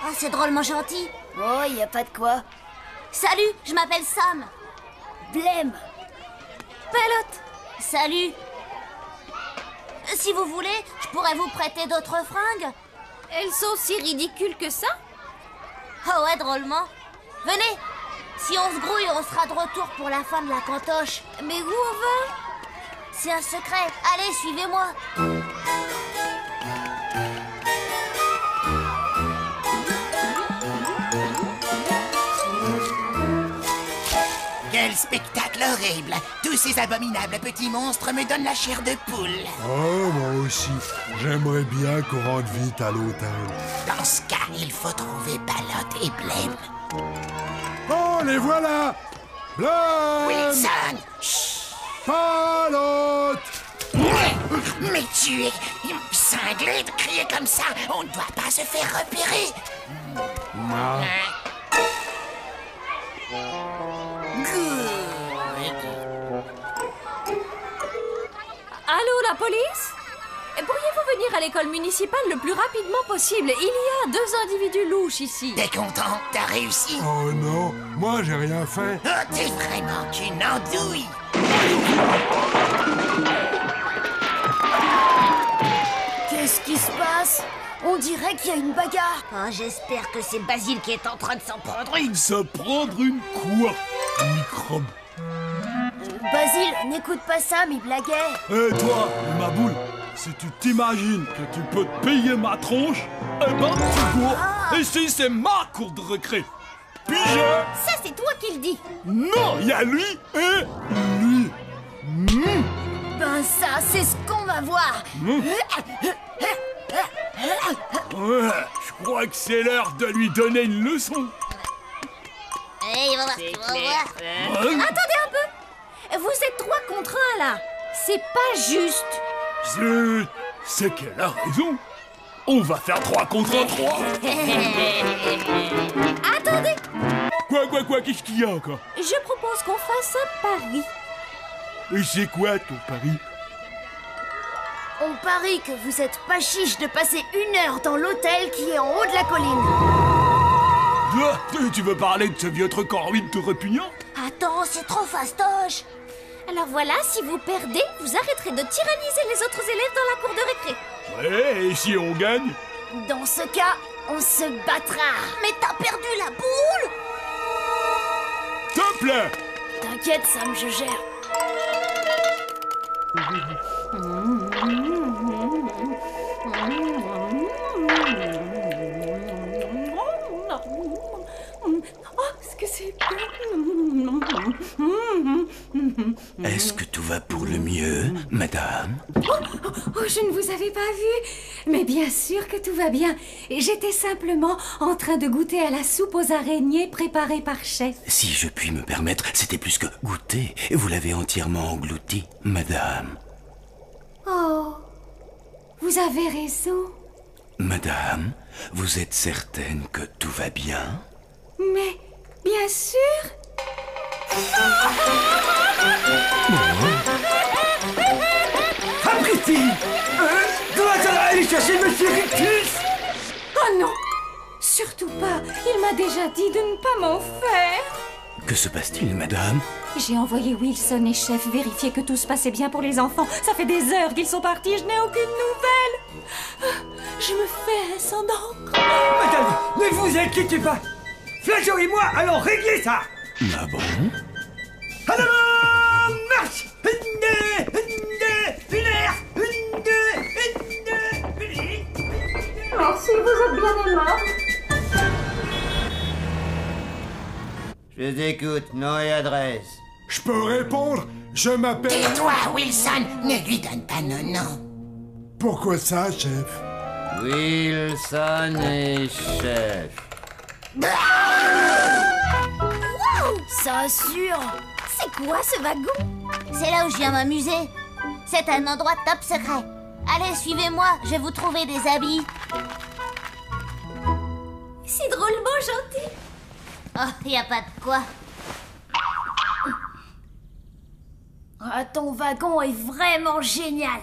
Ah, c'est drôlement gentil. Oh, y a pas de quoi. Salut, je m'appelle Sam. Blême. Pelote. Salut. Si vous voulez, je pourrais vous prêter d'autres fringues. Elles sont si ridicules que ça? Oh ouais, drôlement. Venez. Si on se grouille, on sera de retour pour la fin de la cantoche. Mais où on va? C'est un secret. Allez, suivez-moi. Quel spectacle horrible! Tous ces abominables petits monstres me donnent la chair de poule. Oh, moi aussi. J'aimerais bien qu'on rentre vite à l'hôtel. Dans ce cas, il faut trouver Ballotte et Blême. Oh, les voilà! Blême! Wilson! Chut! Ballotte! Mais tu es cinglé de crier comme ça. On ne doit pas se faire repérer. Non. Allô, la police? Pourriez-vous venir à l'école municipale le plus rapidement possible? Il y a 2 individus louches ici. T'es content? T'as réussi? Oh non, moi j'ai rien fait. Oh, t'es vraiment qu'une andouille. Qu'est-ce qui se passe? On dirait qu'il y a une bagarre. Oh, j'espère que c'est Basile qui est en train de s'en prendre une. Se prendre une quoi? Microbe. Basile, n'écoute pas ça, mais blaguait. Et toi, ma boule, si tu t'imagines que tu peux te payer ma tronche, eh ben tu cours. Ici, c'est ma cour de récré. Pige. Ça, c'est toi qui le dis. Non, il y a lui et lui. Ben ça, c'est ce qu'on va voir. Ouais, je crois que c'est l'heure de lui donner une leçon. Eh, il va voir, tu vas voir. Attendez un peu. Vous êtes 3 contre 1 là. C'est pas juste. Zut, c'est qu'elle a raison. On va faire 3 contre 3. Attendez. Quoi, qu'est-ce qu'il y a encore? Je propose qu'on fasse un pari. Et c'est quoi ton pari? On parie que vous êtes pas chiche de passer 1 heure dans l'hôtel qui est en haut de la colline. Tu veux parler de ce vieux truc en ruine tout répugnant? Attends, c'est trop fastoche. Alors voilà, si vous perdez, vous arrêterez de tyranniser les autres élèves dans la cour de récré. Ouais, et si on gagne? Dans ce cas, on se battra. Mais t'as perdu la boule. S'il te plaît. T'inquiète, Sam, je gère. Oh, ce que c'est bon. Est-ce que tout va pour le mieux, madame? Oh, je ne vous avais pas vu. Mais bien sûr que tout va bien. J'étais simplement en train de goûter à la soupe aux araignées préparée par chef. Si je puis me permettre, c'était plus que goûter. Vous l'avez entièrement englouti, madame. Oh, vous avez raison. Madame, vous êtes certaine que tout va bien? Mais, bien sûr. Sapristi! Dois-je aller chercher Monsieur Rictus? Oh non, surtout pas. Il m'a déjà dit de ne pas m'en faire. Que se passe-t-il, madame? J'ai envoyé Wilson et Chef vérifier que tout se passait bien pour les enfants. Ça fait des heures qu'ils sont partis, je n'ai aucune nouvelle. Je me fais un sang d'encre. Madame, ne vous inquiétez pas. Flageot et moi allons régler ça. Ah bon? Alors, marche! Merci, vous êtes bien aimable. Je écoute, nom et adresse. Je peux répondre? Je m'appelle... Tais-toi, Wilson! Ne lui donne pas nos noms. Pourquoi ça, chef? Wilson et chef. Wow! Ça assure. C'est quoi ce wagon? C'est là où je viens m'amuser. C'est un endroit top secret. Allez, suivez-moi, je vais vous trouver des habits. C'est drôlement gentil. Oh, y a pas de quoi. Ah, ton wagon est vraiment génial.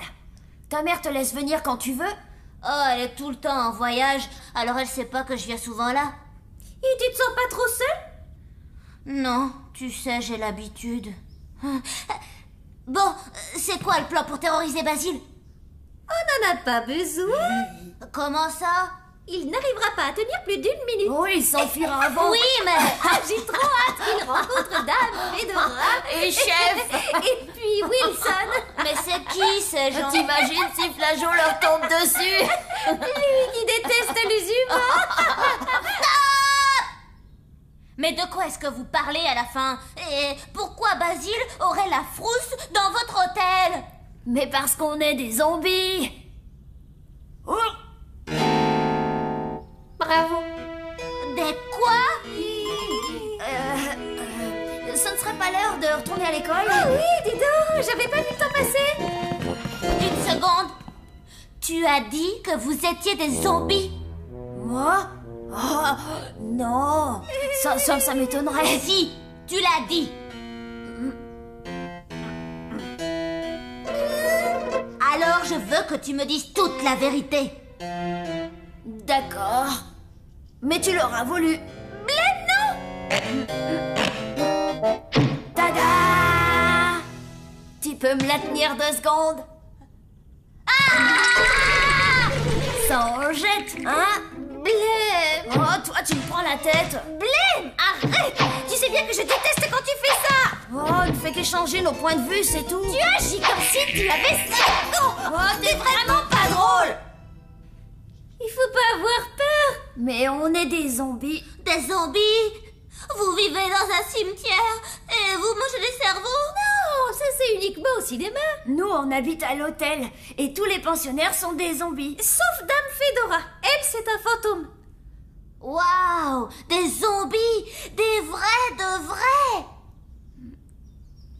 Ta mère te laisse venir quand tu veux? Oh, elle est tout le temps en voyage, alors elle sait pas que je viens souvent là. Et tu te sens pas trop seule? Non, tu sais, j'ai l'habitude. Bon, c'est quoi le plan pour terroriser Basile? On n'en a pas besoin. Comment ça? Il n'arrivera pas à tenir plus d'une minute. Oh, il s'enfuira avant. Oui, mais... J'ai trop hâte qu'il rencontre Dame, Fedora et Chef. Et puis Wilson. Mais c'est qui ces gens? T'imagines si Flageot leur tombe dessus? Lui qui déteste les humains. Mais de quoi est-ce que vous parlez à la fin? Et pourquoi Basile aurait la frousse dans votre hôtel? Mais parce qu'on est des zombies. Oh. Bravo. Des quoi? Ce ne serait pas l'heure de retourner à l'école? Ah oui, dis donc, j'avais pas vu le temps passer. Une seconde. Tu as dit que vous étiez des zombies? Moi? Oh, non. Ça m'étonnerait. Si, tu l'as dit. Alors je veux que tu me dises toute la vérité. D'accord. Mais tu l'auras voulu. Blême, non? Tada! Tu peux me la tenir 2 secondes? Ah! Ça en jette, hein? Blême. Oh, toi, tu me prends la tête. Blême, arrête. Tu sais bien que je déteste quand tu fais ça. Oh, ne fait qu'échanger nos points de vue, c'est tout. Tu agis comme si tu avais 5 ans. Oh, t'es vraiment pas drôle. Il faut pas avoir peur. Mais on est des zombies. Des zombies? Vous vivez dans un cimetière et vous mangez des cerveaux? Non, ça c'est uniquement au cinéma. Nous, on habite à l'hôtel et tous les pensionnaires sont des zombies. Sauf Dame Fedora. Elle, c'est un fantôme. Waouh! Des zombies! Des vrais de vrais!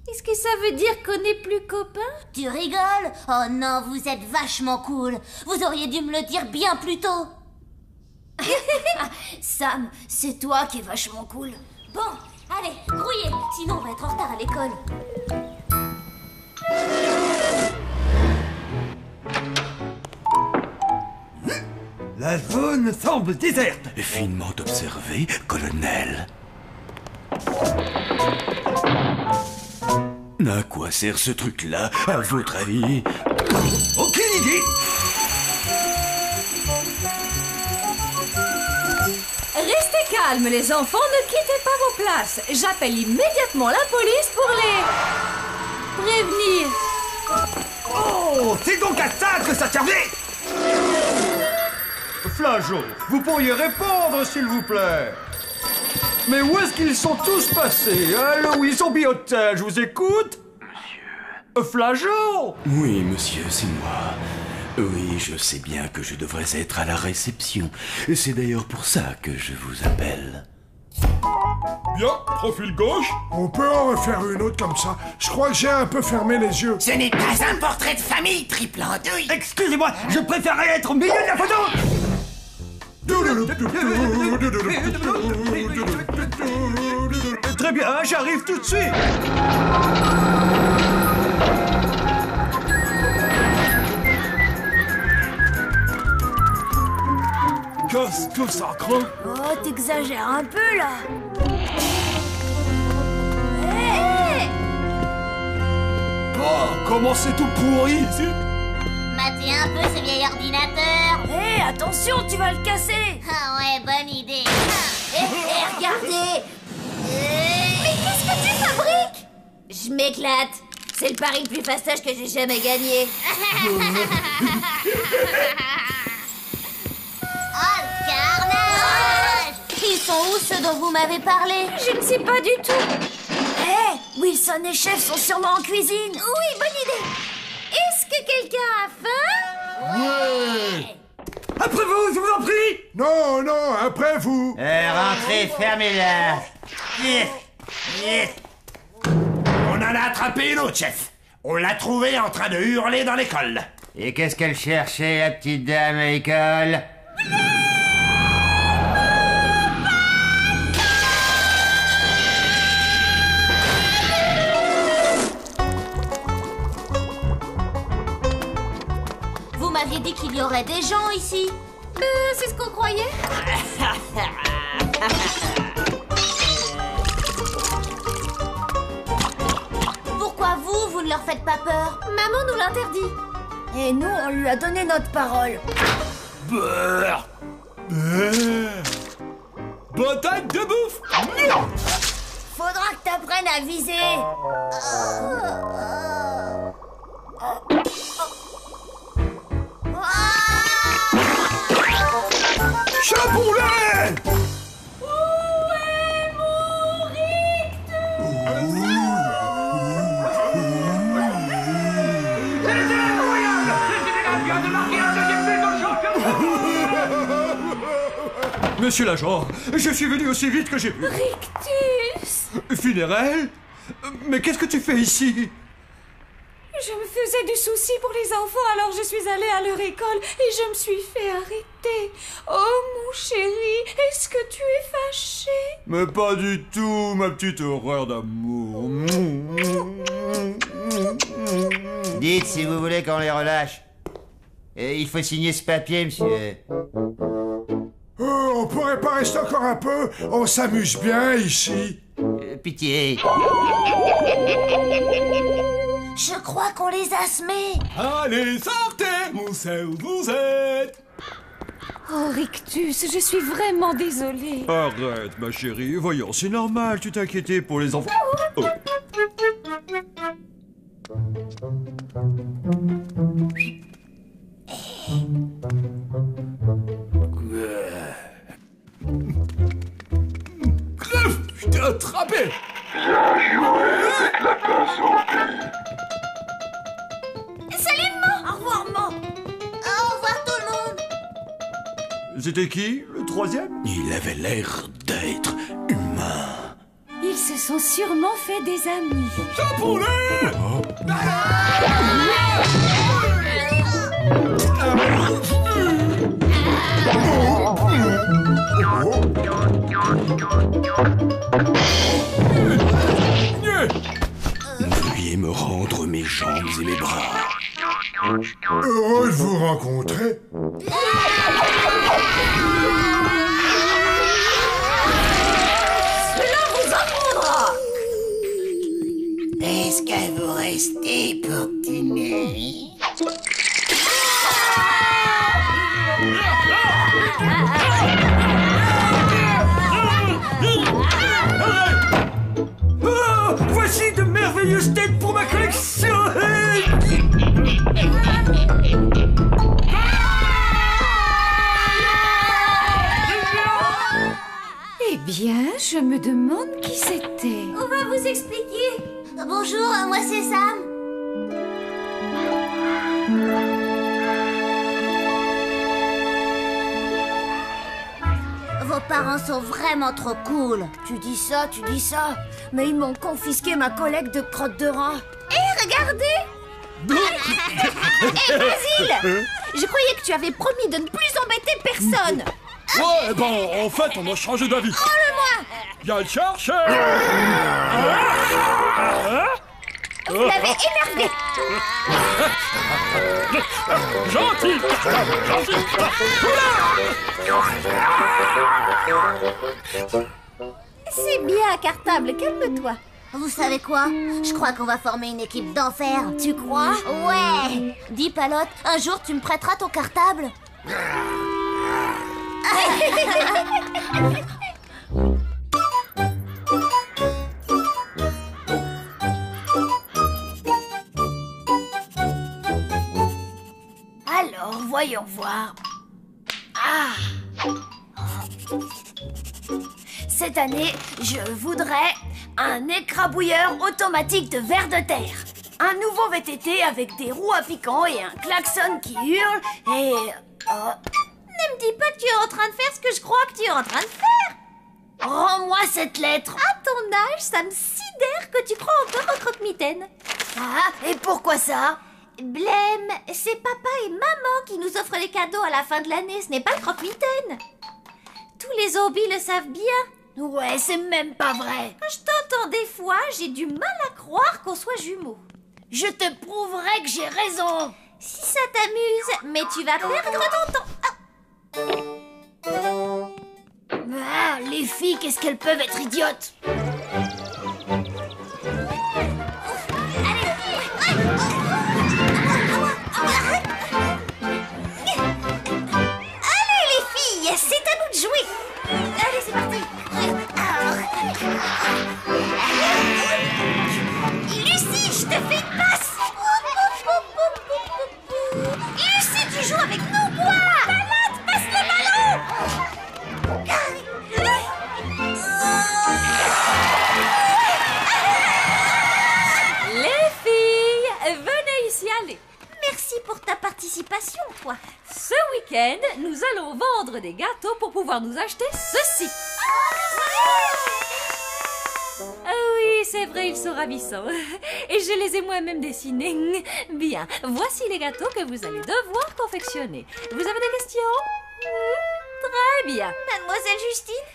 Est-ce que ça veut dire qu'on n'est plus copains? Tu rigoles? Oh non, vous êtes vachement cool. Vous auriez dû me le dire bien plus tôt. Sam, c'est toi qui es vachement cool. Bon, allez, grouillez, sinon on va être en retard à l'école. La zone semble déserte. Finement observé, colonel. À quoi sert ce truc-là, à votre avis? Aucune idée. Restez calmes, les enfants, ne quittez pas vos places. J'appelle immédiatement la police pour les prévenir. Oh, c'est donc à ça que ça servait. Flageot, vous pourriez répondre, s'il vous plaît. Mais où est-ce qu'ils sont tous passés? Allô, oui, Zombie Hotel, je vous écoute. Monsieur... Flageot? Oui, monsieur, c'est moi. Oui, je sais bien que je devrais être à la réception. C'est d'ailleurs pour ça que je vous appelle. Bien, profil gauche. On peut en refaire une autre comme ça. Je crois que j'ai un peu fermé les yeux. Ce n'est pas un portrait de famille, triple andouille. Excusez-moi, je préférerais être au milieu de la photo. Très bien, j'arrive tout de suite. Qu'est-ce que ça craint? Oh, t'exagères un peu, là. Oh, comment c'est tout pourri ici? Matez un peu ce vieil ordinateur. Hé, attention, tu vas le casser. Ah ouais, bonne idée. Regardez. Mais qu'est-ce que tu fabriques? Je m'éclate. C'est le pari le plus fastoche que j'ai jamais gagné. Oh, le carnage! Ils sont où ceux dont vous m'avez parlé? Je ne sais pas du tout. Hé, Wilson et Chef sont sûrement en cuisine. Oui, bonne idée. Est-ce que quelqu'un a faim? Ouais. Après vous, je vous en prie. Non, non, après vous. Rentrez, fermez-la. On en a attrapé une autre, chef. On l'a trouvé en train de hurler dans l'école. Et qu'est-ce qu'elle cherchait, la petite dame à l'école? Vous m'aviez dit qu'il y aurait des gens ici. C'est ce qu'on croyait. Pourquoi vous ne leur faites pas peur? Maman nous l'interdit. Et nous, on lui a donné notre parole. Beurre. Bataille de bouffe. Faudra que t'apprennes à viser. Chapoulet! Monsieur l'agent, je suis venu aussi vite que j'ai pu. Rictus! Funérailles? Mais qu'est-ce que tu fais ici? Je me faisais du souci pour les enfants, alors je suis allée à leur école et je me suis fait arrêter. Oh mon chéri, est-ce que tu es fâché? Mais pas du tout, ma petite horreur d'amour. Dites si vous voulez qu'on les relâche. Et il faut signer ce papier, monsieur. On pourrait pas rester encore un peu? On s'amuse bien ici. Pitié. Je crois qu'on les a semés. Allez, sortez, où c'est où vous êtes? Oh Rictus, je suis vraiment désolée. Arrête, ma chérie. Voyons, c'est normal, tu t'inquiétais pour les enfants. Oh. Je t'ai attrapé. Bien joué avec la pince en cul. Salut, maman. Au revoir, maman. Au revoir tout le monde. C'était qui, le troisième? Il avait l'air d'être humain. Ils se sont sûrement fait des amis. Chapoulet! Veuillez me rendre mes jambes et mes bras. Heureux de vous rencontrer. Cela vous apprendra. Est-ce que vous restez pour dîner? Oh, voici de merveilleuses têtes pour ma collection. Eh bien, je me demande qui c'était. On va vous expliquer. Bonjour, moi c'est Sam. Vos parents sont vraiment trop cool. Tu dis ça, mais ils m'ont confisqué ma collecte de crottes de rat. Hé, regardez. Hé, Basile, je croyais que tu avais promis de ne plus embêter personne. Ouais, bon, en fait, on a changé d'avis. Prends-le-moi. Viens le chercher. Vous l'avez énervé. Gentil, gentil. C'est bien, Cartable, calme-toi. Vous savez quoi? Je crois qu'on va former une équipe d'enfer. Tu crois? Ouais. Dis, Palotte, un jour tu me prêteras ton cartable? Alors, voyons voir. Ah! Cette année, je voudrais un écrabouilleur automatique de vers de terre. Un nouveau VTT avec des roues à piquant et un klaxon qui hurle et... Ne me dis pas que tu es en train de faire ce que je crois que tu es en train de faire. Rends-moi cette lettre. À ton âge, ça me sidère que tu crois encore au croque-mitaine. Ah, et pourquoi ça? Blême, c'est papa et maman qui nous offrent les cadeaux à la fin de l'année, ce n'est pas le croque-mitaine. Tous les zombies le savent bien. Ouais, c'est même pas vrai. Quand je t'entends des fois, j'ai du mal à croire qu'on soit jumeaux. Je te prouverai que j'ai raison. Si ça t'amuse, mais tu vas perdre ton temps. Ah, les filles, qu'est-ce qu'elles peuvent être idiotes. Allez les filles, c'est à nous de jouer. Allez, c'est parti. Lucie, je te fais une passe. Lucie, tu joues avec nous, quoi. Palette, passe le ballon. Les filles, venez ici, allez. Merci pour ta participation, toi. Ce week-end, nous allons vendre des gâteaux pour pouvoir nous acheter ceci. Ah oui, c'est vrai, ils sont ravissants. Et je les ai moi-même dessinés. Bien, voici les gâteaux que vous allez devoir confectionner. Vous avez des questions? Très bien. Mademoiselle Justine?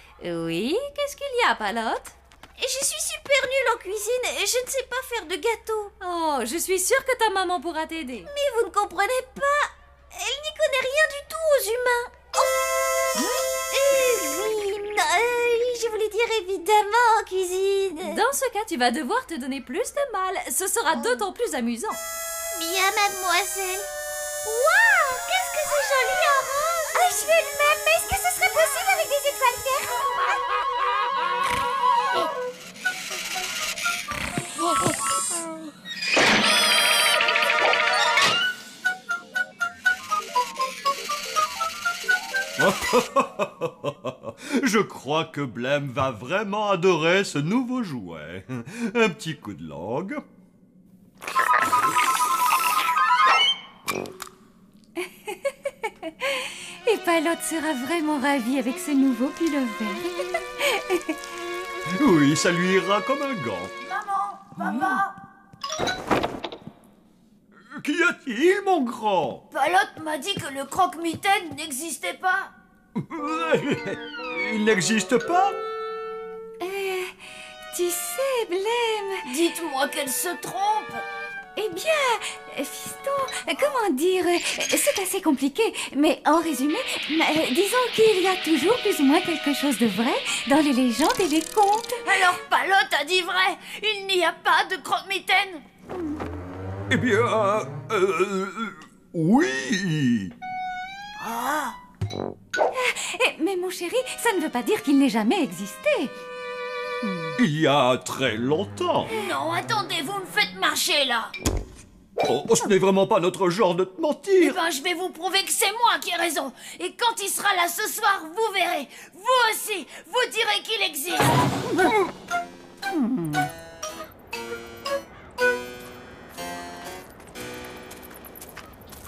Oui, qu'est-ce qu'il y a, Palotte? Je suis super nulle en cuisine et je ne sais pas faire de gâteau. Oh, je suis sûre que ta maman pourra t'aider. Mais vous ne comprenez pas. Elle n'y connaît rien du tout aux humains. Oh. Oui, je voulais dire évidemment en cuisine. Dans ce cas, tu vas devoir te donner plus de mal. Ce sera d'autant plus amusant. Bien, mademoiselle. Waouh, qu'est-ce que c'est joli en rose. Ah, je veux le même, mais est-ce que ce serait possible avec des étoiles vertes? Je crois que Blême va vraiment adorer ce nouveau jouet. Un petit coup de langue. Et Palotte sera vraiment ravie avec ce nouveau pull vert. Oui, ça lui ira comme un gant. Maman, papa. Qu'y a-t-il, mon grand? Palotte m'a dit que le croque-mitaine n'existait pas. Il n'existe pas? Tu sais, Blême... Dites-moi qu'elle se trompe. Eh bien, fiston, comment dire... C'est assez compliqué, mais en résumé, disons qu'il y a toujours plus ou moins quelque chose de vrai dans les légendes et les contes. Alors Palotte a dit vrai. Il n'y a pas de croque-mitaine. Eh bien... oui. Ah. Mais mon chéri, ça ne veut pas dire qu'il n'ait jamais existé. Il y a très longtemps. Non, attendez, vous me faites marcher là. Oh, ce n'est vraiment pas notre genre de te mentir. Eh ben, je vais vous prouver que c'est moi qui ai raison. Et quand il sera là ce soir, vous verrez. Vous aussi, vous direz qu'il existe.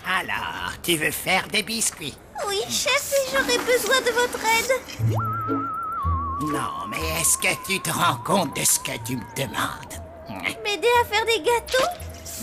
Alors, tu veux faire des biscuits? Oui, chef, et j'aurais besoin de votre aide. Non, mais est-ce que tu te rends compte de ce que tu me demandes? M'aider à faire des gâteaux?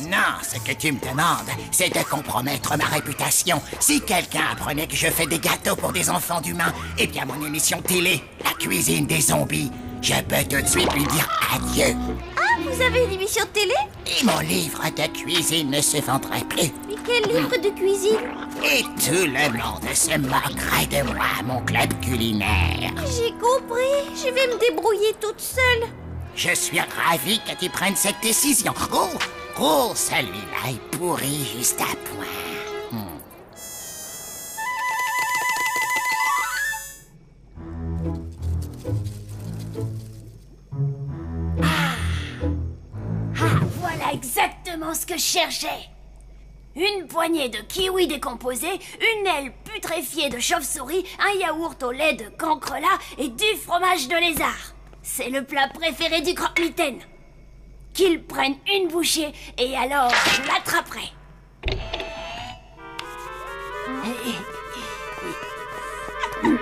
Non, ce que tu me demandes, c'est de compromettre ma réputation. Si quelqu'un apprenait que je fais des gâteaux pour des enfants d'humains, eh bien mon émission télé, La cuisine des zombies, je peux tout de suite lui dire adieu. Ah, vous avez une émission de télé? Et mon livre de cuisine ne se vendrait plus. Mais quel livre de cuisine? Et tout le monde se moquerait de moi à mon club culinaire. J'ai compris, je vais me débrouiller toute seule. Je suis ravi que tu prennes cette décision. Oh, celui-là est pourri juste à point. Voilà exactement ce que je cherchais. Une poignée de kiwis décomposés, une aile putréfiée de chauve-souris, un yaourt au lait de cancrelat et du fromage de lézard. C'est le plat préféré du croque-mitaine. Qu'il prenne une bouchée et alors je l'attraperai. Non,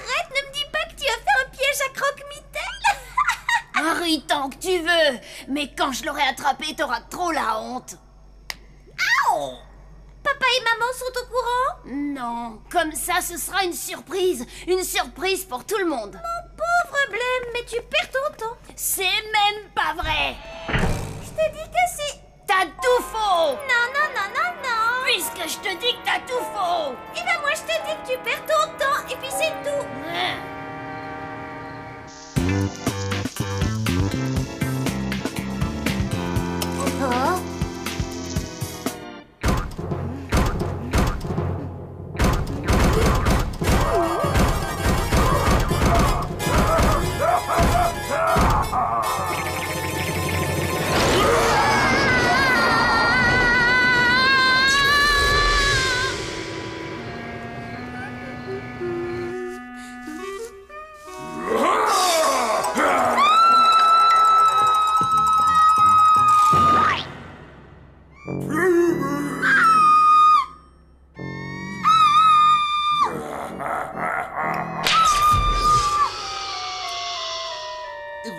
arrête, ne me dis pas que tu as fait un piège à croque-mitaine. oui, tant que tu veux. Mais quand je l'aurai attrapé, t'auras trop la honte. Aouh! Papa et maman sont au courant? Non, comme ça, ce sera une surprise. Une surprise pour tout le monde. Mon pauvre Blême, mais tu perds ton temps. C'est même pas vrai. Je te dis que c'est... T'as tout faux. Non, non, non, non, non. Puisque je te dis que t'as tout faux. Eh ben moi, je te dis que tu perds ton temps, et puis c'est tout. Oh.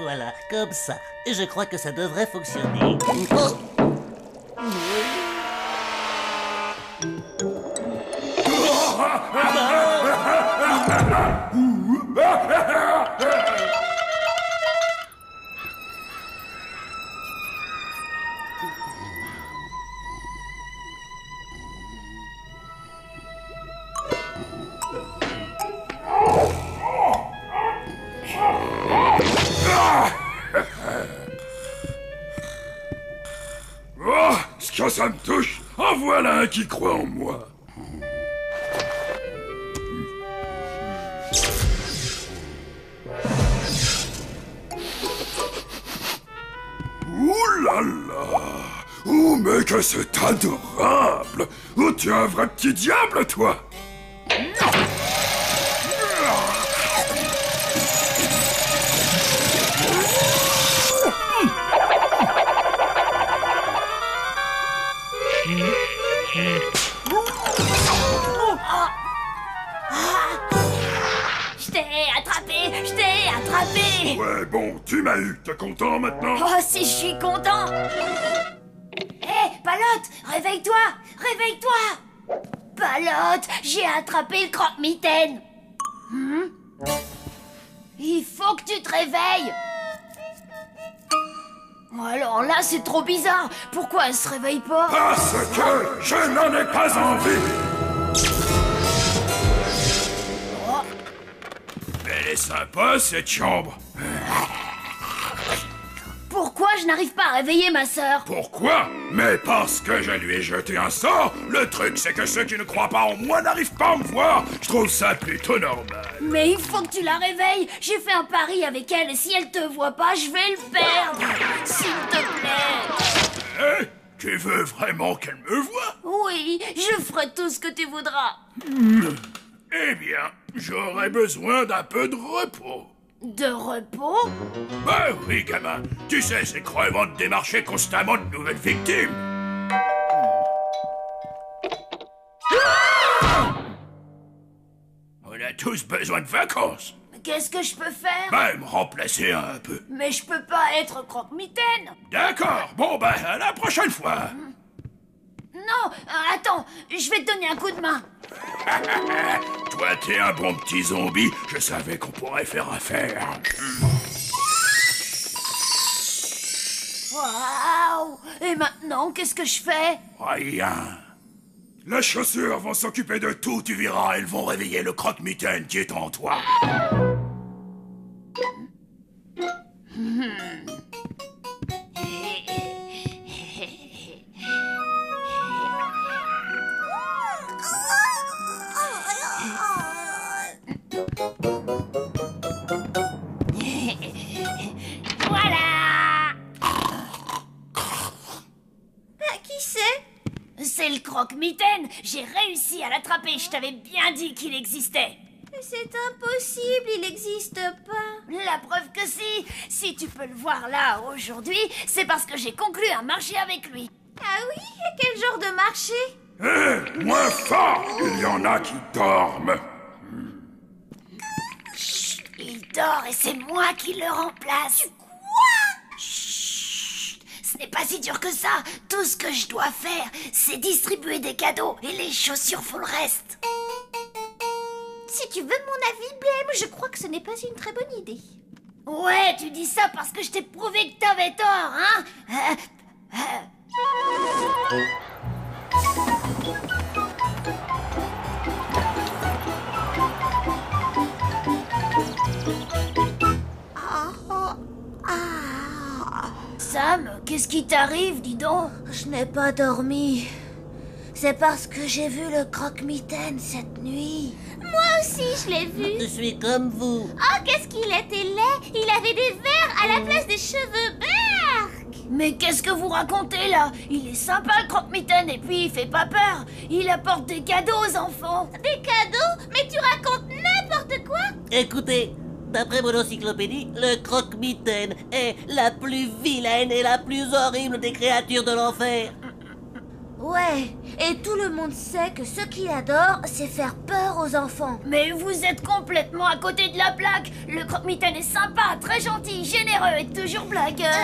Voilà, comme ça. Je crois que ça devrait fonctionner. Oh! Oh, ce que ça me touche, en voilà un qui croit en moi. Ouh là là! Oh, mais que c'est adorable! Oh, tu es un vrai petit diable, toi! Je t'ai attrapé, je t'ai attrapé. Ouais, bon, tu m'as eu, t'es content maintenant? Oh, si je suis content. Hé, Palote, réveille-toi, réveille-toi. Palote, j'ai attrapé le croque-mitaine. Il faut que tu te réveilles. Alors là, c'est trop bizarre. Pourquoi elle se réveille pas? Parce que je n'en ai pas envie. Elle est sympa, cette chambre. Pourquoi je n'arrive pas à réveiller ma sœur? Pourquoi? Mais parce que je lui ai jeté un sort. Le truc, c'est que ceux qui ne croient pas en moi n'arrivent pas à me voir. Je trouve ça plutôt normal. Mais il faut que tu la réveilles. J'ai fait un pari avec elle et si elle te voit pas, je vais le perdre. S'il te plaît. Eh? Tu veux vraiment qu'elle me voie? Oui, je ferai tout ce que tu voudras. Eh bien, j'aurais besoin d'un peu de repos. De repos? Ben oui, gamin. Tu sais, c'est crevant de démarcher constamment de nouvelles victimes. On a tous besoin de vacances. Qu'est-ce que je peux faire? Ben, me remplacer un peu. Mais je peux pas être croque-mitaine. D'accord. Bon, ben, à la prochaine fois. Non, attends, je vais te donner un coup de main. Toi, t'es un bon petit zombie. Je savais qu'on pourrait faire affaire. Waouh! Et maintenant, qu'est-ce que je fais? Rien. Les chaussures vont s'occuper de tout, tu verras. Elles vont réveiller le croque-mitaine qui est en toi. Voilà! Qui c'est? C'est le croque-mitaine. J'ai réussi à l'attraper. Je t'avais bien dit qu'il existait. C'est impossible, il n'existe pas. La preuve que si. Si tu peux le voir là aujourd'hui, c'est parce que j'ai conclu un marché avec lui. Ah oui? Et quel genre de marché? Hé, moins fort! Il y en a qui dorment. Il dort et c'est moi qui le remplace. Quoi? Chut, ce n'est pas si dur que ça. Tout ce que je dois faire, c'est distribuer des cadeaux et les chaussures font le reste. Si tu veux mon avis, Blême, je crois que ce n'est pas une très bonne idée. Ouais, tu dis ça parce que je t'ai prouvé que t'avais tort, hein? Sam, qu'est-ce qui t'arrive, dis donc? Je n'ai pas dormi. C'est parce que j'ai vu le croque-mitaine cette nuit. Moi aussi, je l'ai vu. Je suis comme vous. Oh, qu'est-ce qu'il était laid! Il avait des verres à la place des cheveux. Berk! Mais qu'est-ce que vous racontez là? Il est sympa le croque-mitaine et puis il fait pas peur. Il apporte des cadeaux aux enfants. Des cadeaux? Mais tu racontes n'importe quoi! Écoutez, d'après mon encyclopédie, le croque-mitaine est la plus vilaine et la plus horrible des créatures de l'enfer. Ouais, et tout le monde sait que ce qu'il adore, c'est faire peur aux enfants. Mais vous êtes complètement à côté de la plaque. Le croque-mitaine est sympa, très gentil, généreux et toujours blagueur.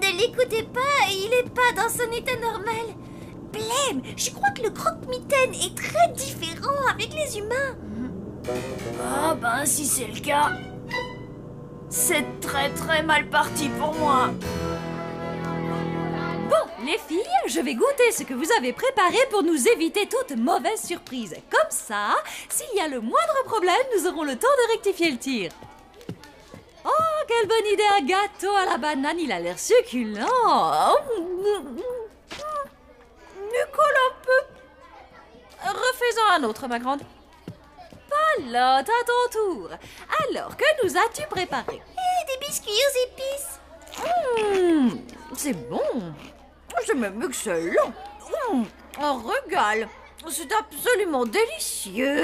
Ne l'écoutez pas, il est pas dans son état normal. Blême, je crois que le croque-mitaine est très différent avec les humains. Ah ben si c'est le cas, c'est très très mal parti pour moi. Bon, les filles, je vais goûter ce que vous avez préparé pour nous éviter toute mauvaise surprise. Comme ça, s'il y a le moindre problème, nous aurons le temps de rectifier le tir. Oh, quelle bonne idée, un gâteau à la banane, il a l'air succulent. Me colle un peu. Refais-en un autre, ma grande. Palotte, à ton tour. Alors, que nous as-tu préparé? Des biscuits aux épices. C'est bon. C'est même excellent. Un régal. C'est absolument délicieux.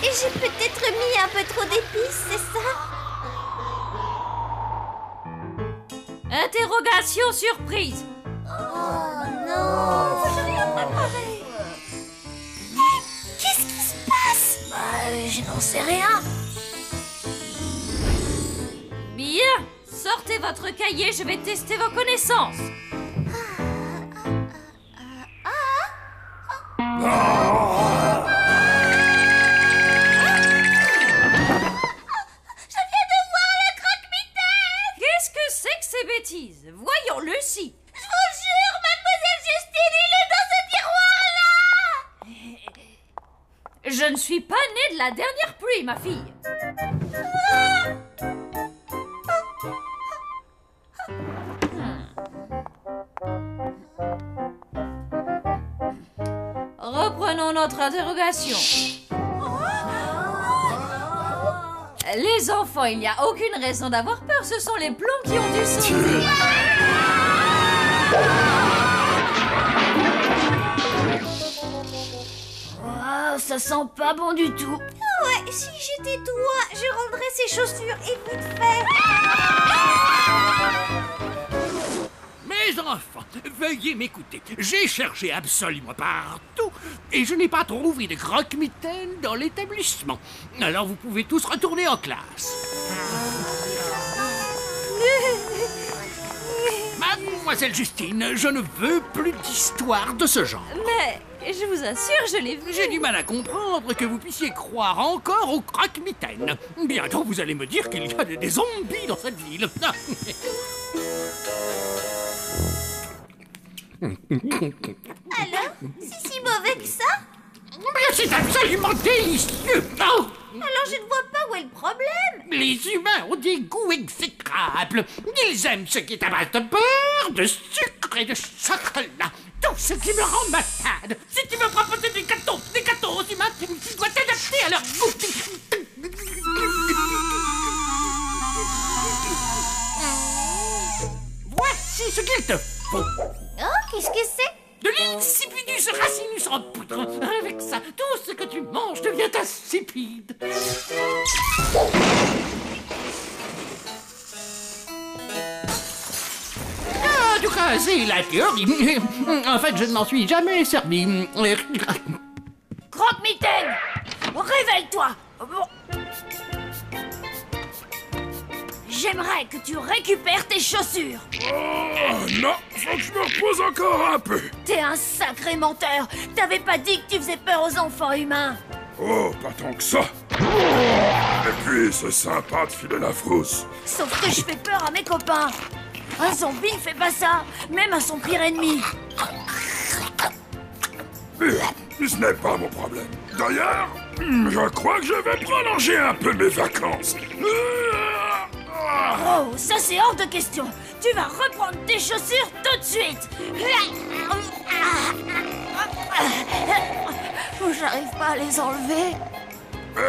Et j'ai peut-être mis un peu trop d'épices, c'est ça? Interrogation surprise. Oh non! J'ai rien préparé. Qu'est-ce qui se passe? Je n'en sais rien. Bien, sortez votre cahier, je vais tester vos connaissances. Voyons, Lucie. Je vous jure, mademoiselle Justine, il est dans ce tiroir-là. Je ne suis pas née de la dernière pluie, ma fille. Reprenons notre interrogation. Les enfants, il n'y a aucune raison d'avoir peur, ce sont les plombs qui ont dû sauter. Oh, ça sent pas bon du tout. Ouais, si j'étais toi, je rendrais ces chaussures et vite fait. Mes enfants, veuillez m'écouter. J'ai cherché absolument partout et je n'ai pas trouvé de croque-mitaine dans l'établissement. Alors vous pouvez tous retourner en classe. Mademoiselle Justine, je ne veux plus d'histoire de ce genre. Mais je vous assure, je l'ai vu. J'ai du mal à comprendre que vous puissiez croire encore au croque-mitaine. Bientôt vous allez me dire qu'il y a des zombies dans cette ville. Alors, c'est si mauvais que ça? Mais c'est absolument délicieux. Oh, alors je ne vois pas où est le problème. les humains ont des goûts exécrables. Ils aiment ce qui est à base de beurre, de sucre et de chocolat. Tout ce qui me rend malade. Si tu veux proposer des gâteaux aux humains, tu dois t'adapter à leur goût. Voici ce qu'il te faut. Oh, qu'est-ce que c'est? De l'insipidus racinus en poudre. Avec ça, tout ce que tu manges devient insipide. En tout cas, c'est la théorie. En fait, je ne m'en suis jamais servi. Croque-mitaine! Réveille-toi! Bon. J'aimerais que tu récupères tes chaussures. Oh non, faut que je me repose encore un peu. T'es un sacré menteur. T'avais pas dit que tu faisais peur aux enfants humains. Oh, pas tant que ça. Et puis, c'est sympa de filer la frousse. Sauf que je fais peur à mes copains. Un zombie ne fait pas ça, même à son pire ennemi. Mais ce n'est pas mon problème. D'ailleurs, je crois que je vais prolonger un peu mes vacances. Oh, ça c'est hors de question. Tu vas reprendre tes chaussures tout de suite. J'arrive pas à les enlever.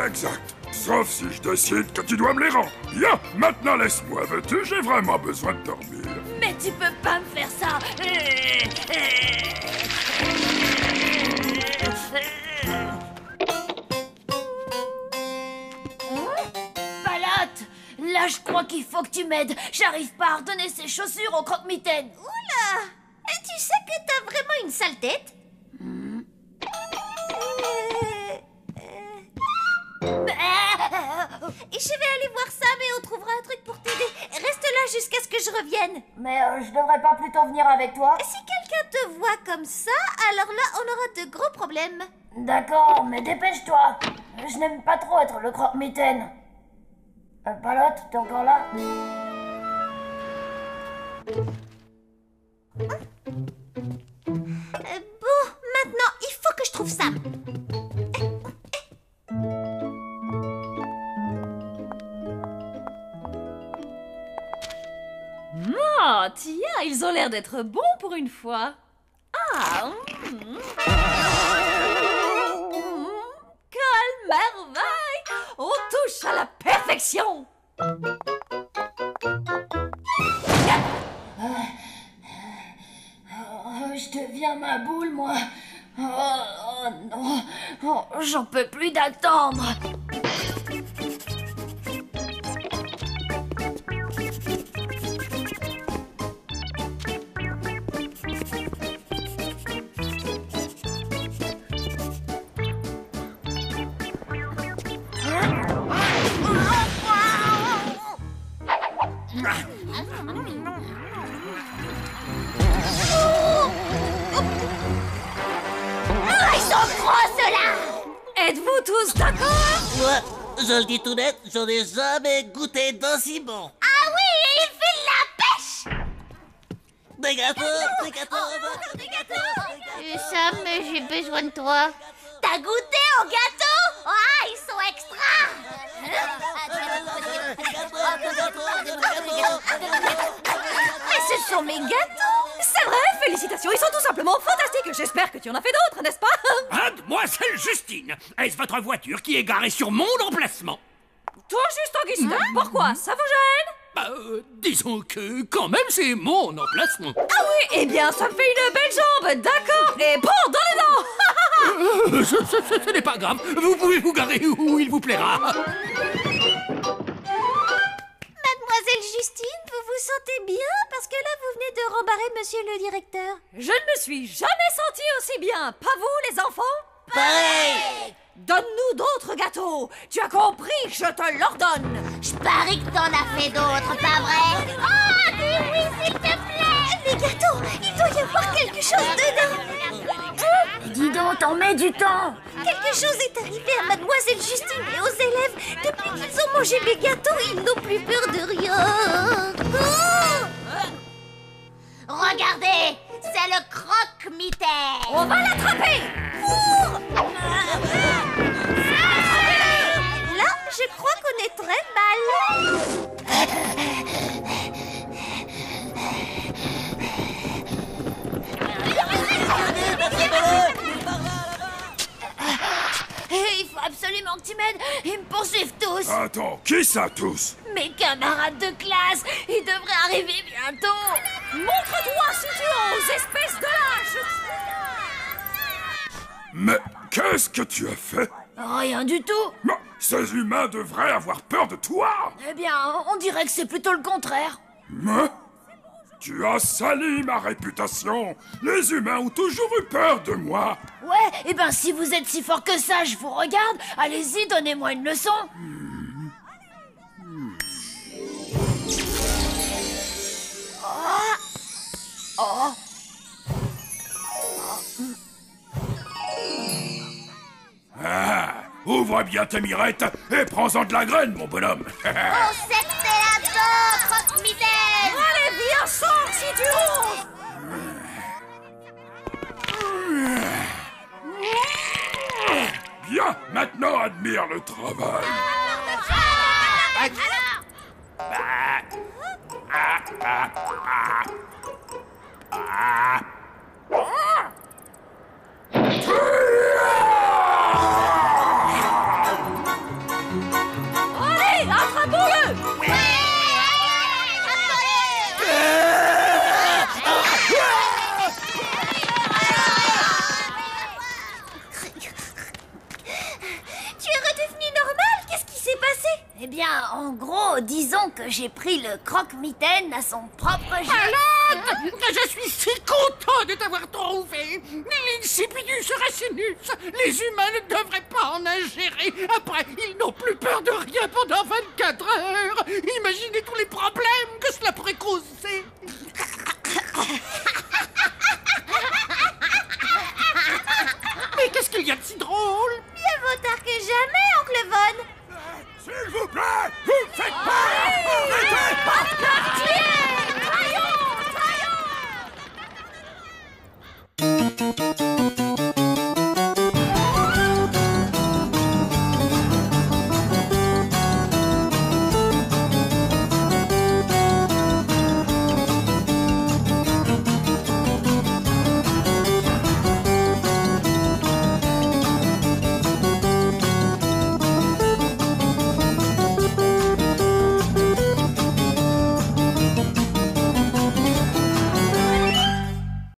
Exact. Sauf si je décide que tu dois me les rendre. Bien, maintenant laisse-moi, veux-tu? J'ai vraiment besoin de dormir. Mais tu peux pas me faire ça. Palotte, là je crois qu'il faut que tu m'aides. J'arrive pas à redonner ces chaussures au croque-mitaine. Oula! Et tu sais que t'as vraiment une sale tête? Et je vais aller voir ça, mais on trouvera un truc pour t'aider. Reste là jusqu'à ce que je revienne. Mais je devrais pas plutôt venir avec toi? Si quelqu'un te voit comme ça, alors là, on aura de gros problèmes. D'accord, mais dépêche-toi. Je n'aime pas trop être le croque-mitaine. Palotte, t'es encore là? Bon, maintenant, il faut que je trouve Sam. Oh, tiens, ils ont l'air d'être bons pour une fois. Ah, quelle merveille! On touche à la perfection. Je deviens ma boule, moi. Oh non, j'en peux plus d'attendre. Êtes-vous tous d'accord? Moi, je le dis tout net, j'en ai jamais goûté d'aussi bon. Ah oui, et il fait la pêche! Des gâteaux, des gâteaux, des gâteaux! Sam, j'ai besoin de toi. T'as goûté aux gâteaux? Ah, ils sont extra! Mais ce sont mes gâteaux! C'est vrai, félicitations, ils sont tout simplement fantastiques. J'espère que tu en as fait d'autres, n'est-ce pas? Mademoiselle Justine, est-ce votre voiture qui est garée sur mon emplacement? Toi, juste Augustin, pourquoi? Ça vous gêne? Disons que, quand même, c'est mon emplacement. Ah oui, eh bien, ça me fait une belle jambe, d'accord? Et bon, dans les dents! Ce n'est pas grave, vous pouvez vous garer où il vous plaira. Mademoiselle Justine, vous vous sentez bien? Parce que là, vous venez de rembarrer monsieur le directeur. Je ne me suis jamais sentie aussi bien. Pas vous, les enfants? Pareil! Donne-nous d'autres gâteaux. Tu as compris, je te l'ordonne. Je parie que t'en as fait d'autres, pas vrai? Oh, dis oui, s'il te plaît! Les gâteaux, il doit y avoir quelque chose dedans. Dis donc, t'en mets du temps. Quelque chose est arrivé à Mademoiselle Justine et aux élèves. Depuis qu'ils ont mangé mes gâteaux, ils n'ont plus peur de rien. Regardez, c'est le croque-mitaine. On va l'attraper. Là, je crois qu'on est très mal. Il faut absolument que tu m'aides. Ils me poursuivent tous. Attends, qui ça tous? Mes camarades de classe. Ils devraient arriver bientôt. Montre-toi si tu oses, espèce de lâche. Mais qu'est-ce que tu as fait? Rien du tout. Mais ces humains devraient avoir peur de toi. Eh bien, on dirait que c'est plutôt le contraire. Mais tu as sali ma réputation. Les humains ont toujours eu peur de moi. Ouais, Eh ben, si vous êtes si fort que ça, je vous regarde. Allez-y, donnez-moi une leçon. Ah, ouvre bien tes mirettes et prends-en de la graine, mon bonhomme. On sait que t'es là-dedans, croque-mitaine. Allez, viens, sors si tu oses. Bien, maintenant admire le travail. Allez, attrapons-le. Tu es redevenu normal? Qu'est-ce qui s'est passé? Eh bien, en gros, disons que j'ai pris le croque-mitaine à son propre jeu. Malade! Je suis si content de t'avoir trouvé! L'insipidus racinus! Les humains ne devraient pas en ingérer! Après, ils n'ont plus peur de rien pendant 24 heures! Imaginez tous les problèmes que cela pourrait causer!